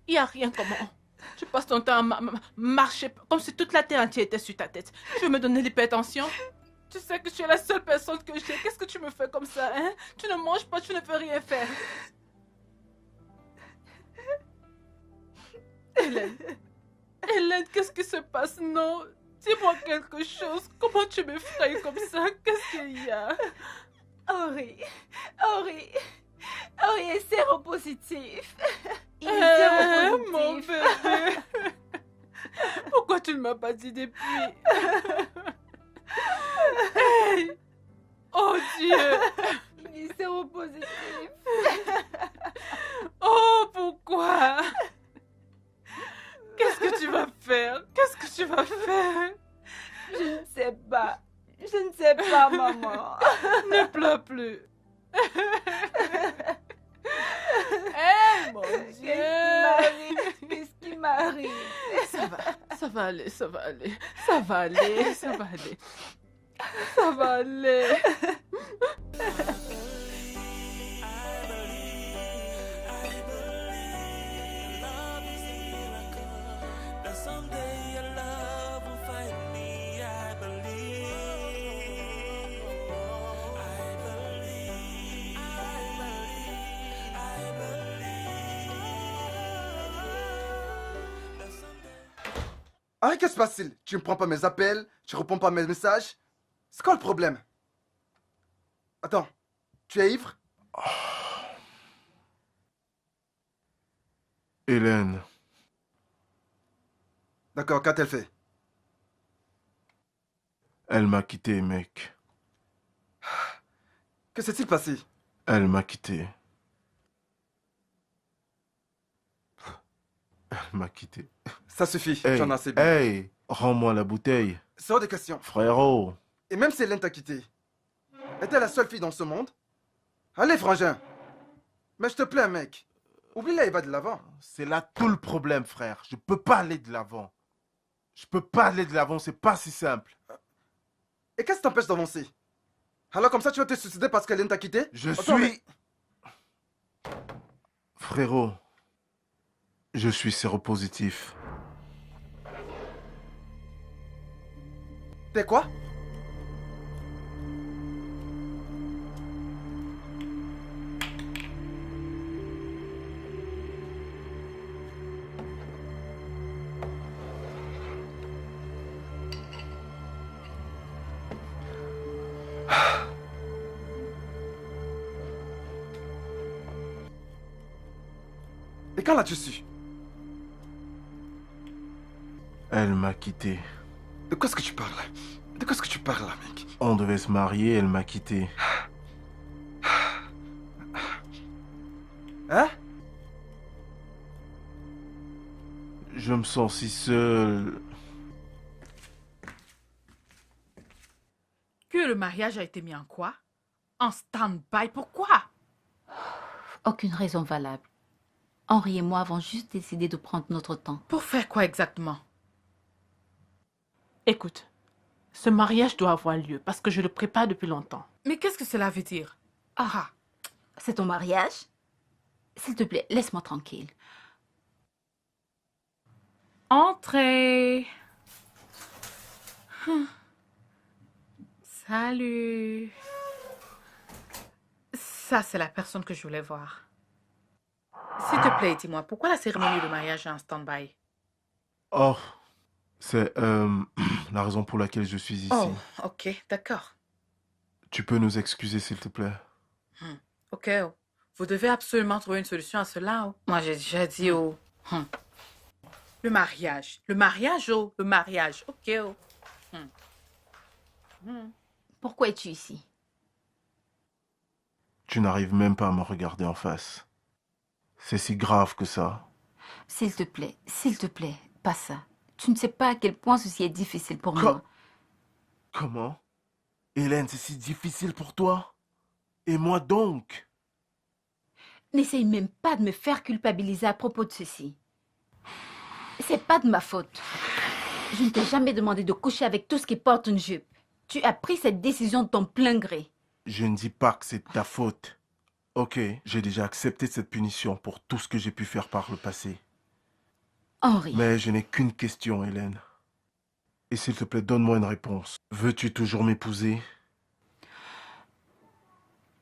Il n'y a rien, comment? Tu passes ton temps à marcher comme si toute la terre entière était sur ta tête. Tu veux me donner l'hypertension? Tu sais que tu es la seule personne que j'ai. Qu'est-ce que tu me fais comme ça, hein? Tu ne manges pas, tu ne peux rien faire. Hélène. Hélène, qu'est-ce qui se passe? Non, dis-moi quelque chose. Comment tu m'effraies comme ça? Qu'est-ce qu'il y a? Henry est séropositif. Il est séropositif. Mon bébé. Pourquoi tu ne m'as pas dit depuis? Hey. Oh Dieu. Il est séropositif. Oh, pourquoi? Qu'est-ce que tu vas faire? Qu'est-ce que tu vas faire? Je ne sais pas. Je ne sais pas, maman. Ne pleure plus. Eh, mon Dieu! Qu'est-ce qui m'arrive? Ça va aller, ça va aller. Ça va aller, ça va aller. Ça va aller. Someday your love will find me, I believe. I believe. I believe. Henri, qu'est-ce qui se passe-t-il? Tu ne prends pas mes appels, tu ne réponds pas à mes messages. C'est quoi le problème? Attends, tu es ivre? Hélène. D'accord, qu'a-t-elle fait? Elle m'a quitté, mec. Que s'est-il passé? Elle m'a quitté. Elle m'a quitté. Ça suffit, Hey, j'en ai assez bien. hey, rends-moi la bouteille. C'est hors de question. Frérot. Et même si Hélène t'a quitté, est-elle la seule fille dans ce monde? Allez, frangin. Mais je te plains, mec. Oublie-la et va de l'avant. C'est là tout le problème, frère. Je peux pas aller de l'avant. Je peux pas aller de l'avant, c'est pas si simple. Et qu'est-ce qui t'empêche d'avancer? Alors comme ça, tu vas te suicider parce qu'Hélène t'a quitté? Je Attends, suis... Frérot, Je suis séropositif. T'es quoi? Et quand l'as-tu su? Elle m'a quitté. De quoi est-ce que tu parles? De quoi est-ce que tu parles là, mec? On devait se marier, elle m'a quitté. Hein? Je me sens si seul. Que le mariage a été mis en quoi? En stand-by, pourquoi? Aucune raison valable. Henri et moi avons juste décidé de prendre notre temps. Pour faire quoi exactement? Écoute, ce mariage doit avoir lieu parce que je le prépare depuis longtemps. Mais qu'est-ce que cela veut dire? Ah, c'est ton mariage? S'il te plaît, laisse-moi tranquille. Entrez. Salut. Ça, c'est la personne que je voulais voir. S'il te plaît, dis-moi, pourquoi la cérémonie de mariage est en stand-by? Oh, c'est la raison pour laquelle je suis ici. Oh, ok, d'accord. Tu peux nous excuser, s'il te plaît? Ok, oh. Vous devez absolument trouver une solution à cela. Oh. Moi, j'ai déjà dit, oh. Le mariage, oh, le mariage, ok, oh. Pourquoi es-tu ici? Tu n'arrives même pas à me regarder en face. C'est si grave que ça. S'il te plaît, pas ça. Tu ne sais pas à quel point ceci est difficile pour moi. Comment? Hélène, c'est si difficile pour toi? Et moi donc? N'essaye même pas de me faire culpabiliser à propos de ceci. C'est pas de ma faute. Je ne t'ai jamais demandé de coucher avec tout ce qui porte une jupe. Tu as pris cette décision de ton plein gré. Je ne dis pas que c'est ta faute. Ok, j'ai déjà accepté cette punition pour tout ce que j'ai pu faire par le passé. Henri. Mais je n'ai qu'une question, Hélène. Et s'il te plaît, donne-moi une réponse. Veux-tu toujours m'épouser?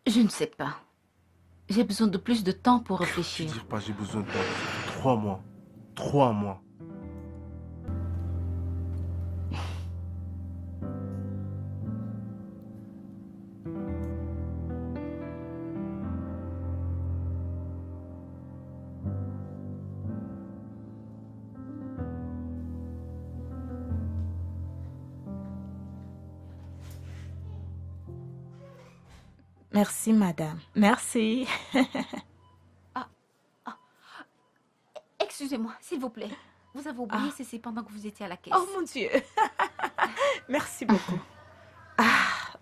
Je ne sais pas. J'ai besoin de plus de temps pour réfléchir. Je ne dis pas j'ai besoin de temps. 3 mois. 3 mois. Merci, madame. Merci. Excusez-moi, s'il vous plaît. Vous avez oublié ceci pendant que vous étiez à la caisse. Oh mon Dieu. Merci beaucoup.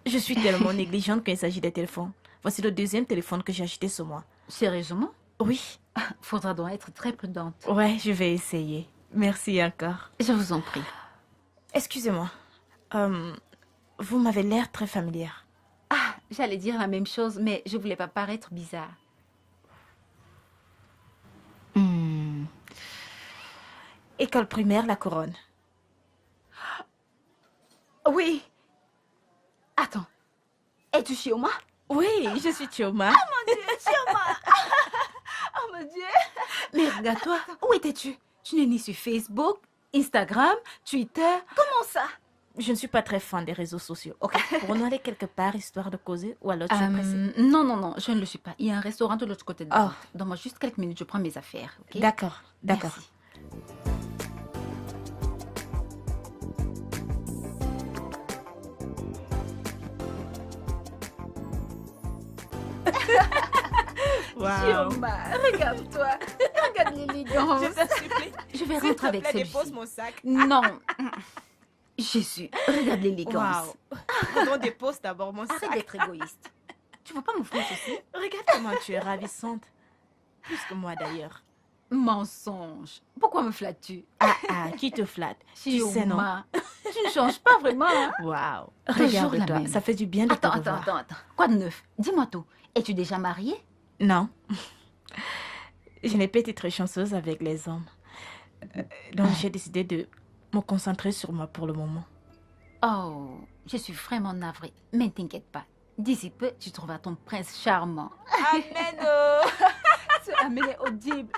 Je suis tellement négligente quand il s'agit des téléphones. Voici le deuxième téléphone que j'ai acheté ce mois. Sérieusement? Oui. Faudra donc être très prudente. Ouais, je vais essayer. Merci encore. Je vous en prie. Excusez-moi. Vous m'avez l'air très familière. Ah, j'allais dire la même chose, mais je voulais pas paraître bizarre. École primaire La Couronne. Oui. Attends. Es-tu Chioma? Oui, je suis Chioma. Oh mon Dieu, Chioma. Oh mon Dieu. Mais regarde-toi, où étais-tu? Tu n'es ni sur Facebook, Instagram, Twitter. Comment ça? Je ne suis pas très fan des réseaux sociaux. Ok, pourrons-nous aller quelque part histoire de causer ou alors tu es pressée? Non, je ne le suis pas. Il y a un restaurant de l'autre côté de la route. Donne-moi juste quelques minutes, je prends mes affaires. Okay? D'accord. Merci. Wow. Chioma, regarde-toi. Regarde l'élégance. Je te supplie. Je vais rentrer avec celui-ci. Dépose mon sac. Non. Jésus, regarde l'élégance. On dépose d'abord mon sac. Arrête d'être égoïste. Tu veux pas m'offrir ceci? Regarde comment tu es ravissante. Plus que moi d'ailleurs. Mensonge. Pourquoi me flattes-tu? Qui te flatte? Chioma, Tu sais, non? tu ne changes pas vraiment. Hein? Waouh. Toujours la Regarde-toi, même. ça fait du bien de te revoir. Attends. Quoi de neuf? Dis-moi tout. Es-tu déjà mariée? Non. Je n'ai pas été très chanceuse avec les hommes. Donc j'ai décidé de me concentrer sur moi pour le moment. Oh, je suis vraiment navrée. Mais t'inquiète pas. D'ici peu, tu trouveras ton prince charmant. Amen. Oh. Ce Amen est audible.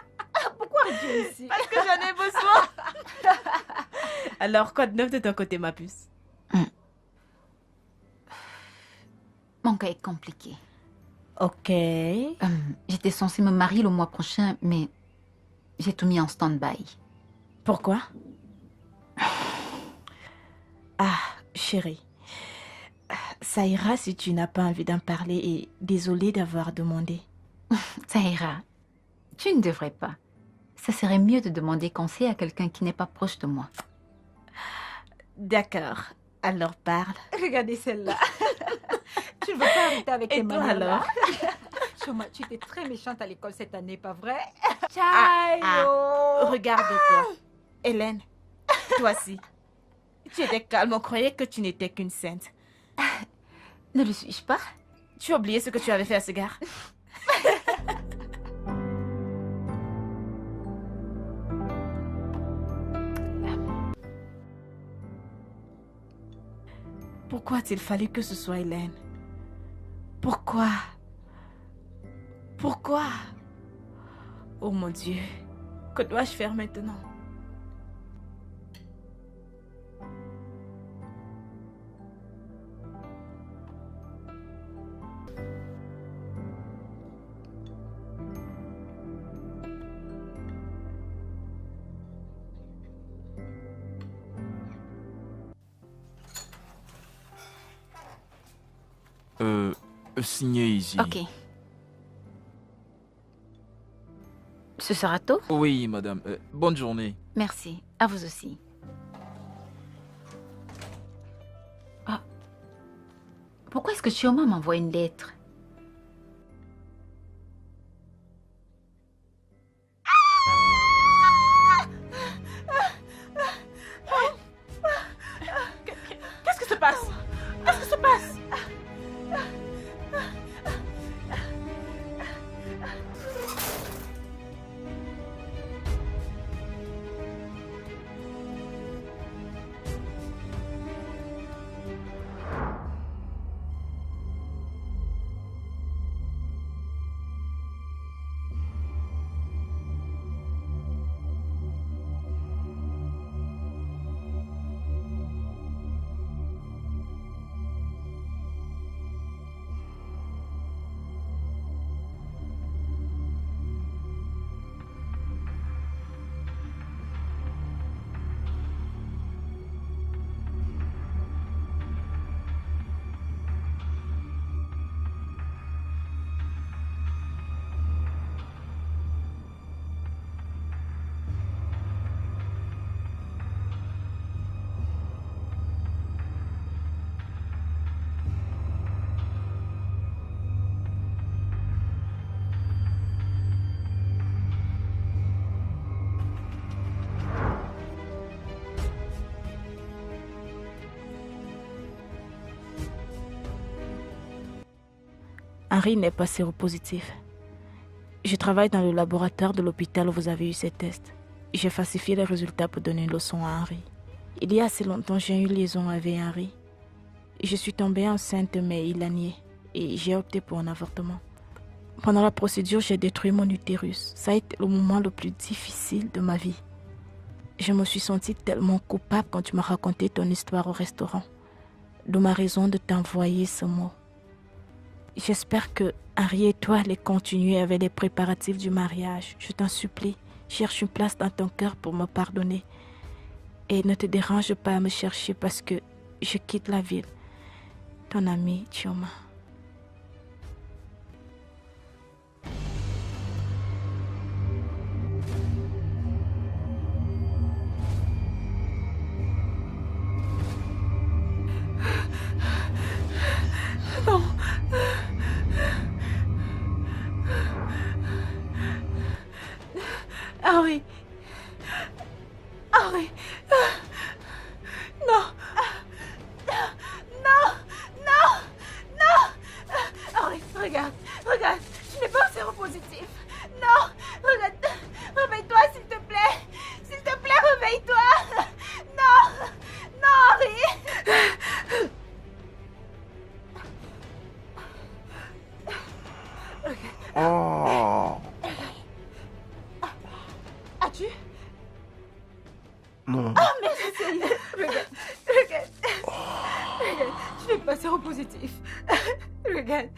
Pourquoi tu es ici? Parce que j'en ai besoin. Alors, quoi de neuf de ton côté, ma puce? Mon cas est compliqué. Ok. J'étais censée me marier le mois prochain, mais j'ai tout mis en stand-by. Pourquoi? Ah, chérie. Ça ira si tu n'as pas envie d'en parler et désolée d'avoir demandé. Ça ira. Tu ne devrais pas. Ça serait mieux de demander conseil à quelqu'un qui n'est pas proche de moi. D'accord. Alors parle. Regardez celle-là. Tu ne veux pas arrêter avec tes toi manières alors? Choma, tu étais très méchante à l'école cette année, pas vrai? Regarde-toi. Hélène, toi aussi. Tu étais calme, on croyait que tu n'étais qu'une sainte. Ne le suis-je pas? Tu as oublié ce que tu avais fait à ce gars? Pourquoi a-t-il fallu que ce soit Hélène? Pourquoi? Pourquoi? Oh mon Dieu, que dois-je faire maintenant? Signé ici. Ok. Ce sera tôt? Oui, madame. Bonne journée. Merci. À vous aussi. Ah. Pourquoi est-ce que Chioma m'envoie une lettre? Qu'est-ce qui se passe? Qu'est-ce qui se passe? Henri n'est pas séropositif. Je travaille dans le laboratoire de l'hôpital où vous avez eu ces tests. J'ai falsifié les résultats pour donner une leçon à Henri. Il y a assez longtemps, j'ai eu une liaison avec Henri. Je suis tombée enceinte, mais il a nié. Et j'ai opté pour un avortement. Pendant la procédure, j'ai détruit mon utérus. Ça a été le moment le plus difficile de ma vie. Je me suis sentie tellement coupable quand tu m'as raconté ton histoire au restaurant. De ma raison de t'envoyer ce mot. J'espère que Henri et toi allez continuer avec les préparatifs du mariage. Je t'en supplie, cherche une place dans ton cœur pour me pardonner. Et ne te dérange pas à me chercher parce que je quitte la ville. Ton ami Chioma. Non. Ah oui. Ah oui. Non. Non. Non. Non. Ah oui, regarde. Regarde. Je n'ai pas un séropositif. Non. Regarde. Non. Ah, merci Seigneur. Regarde. Regarde, je vais passer au positif. Regarde.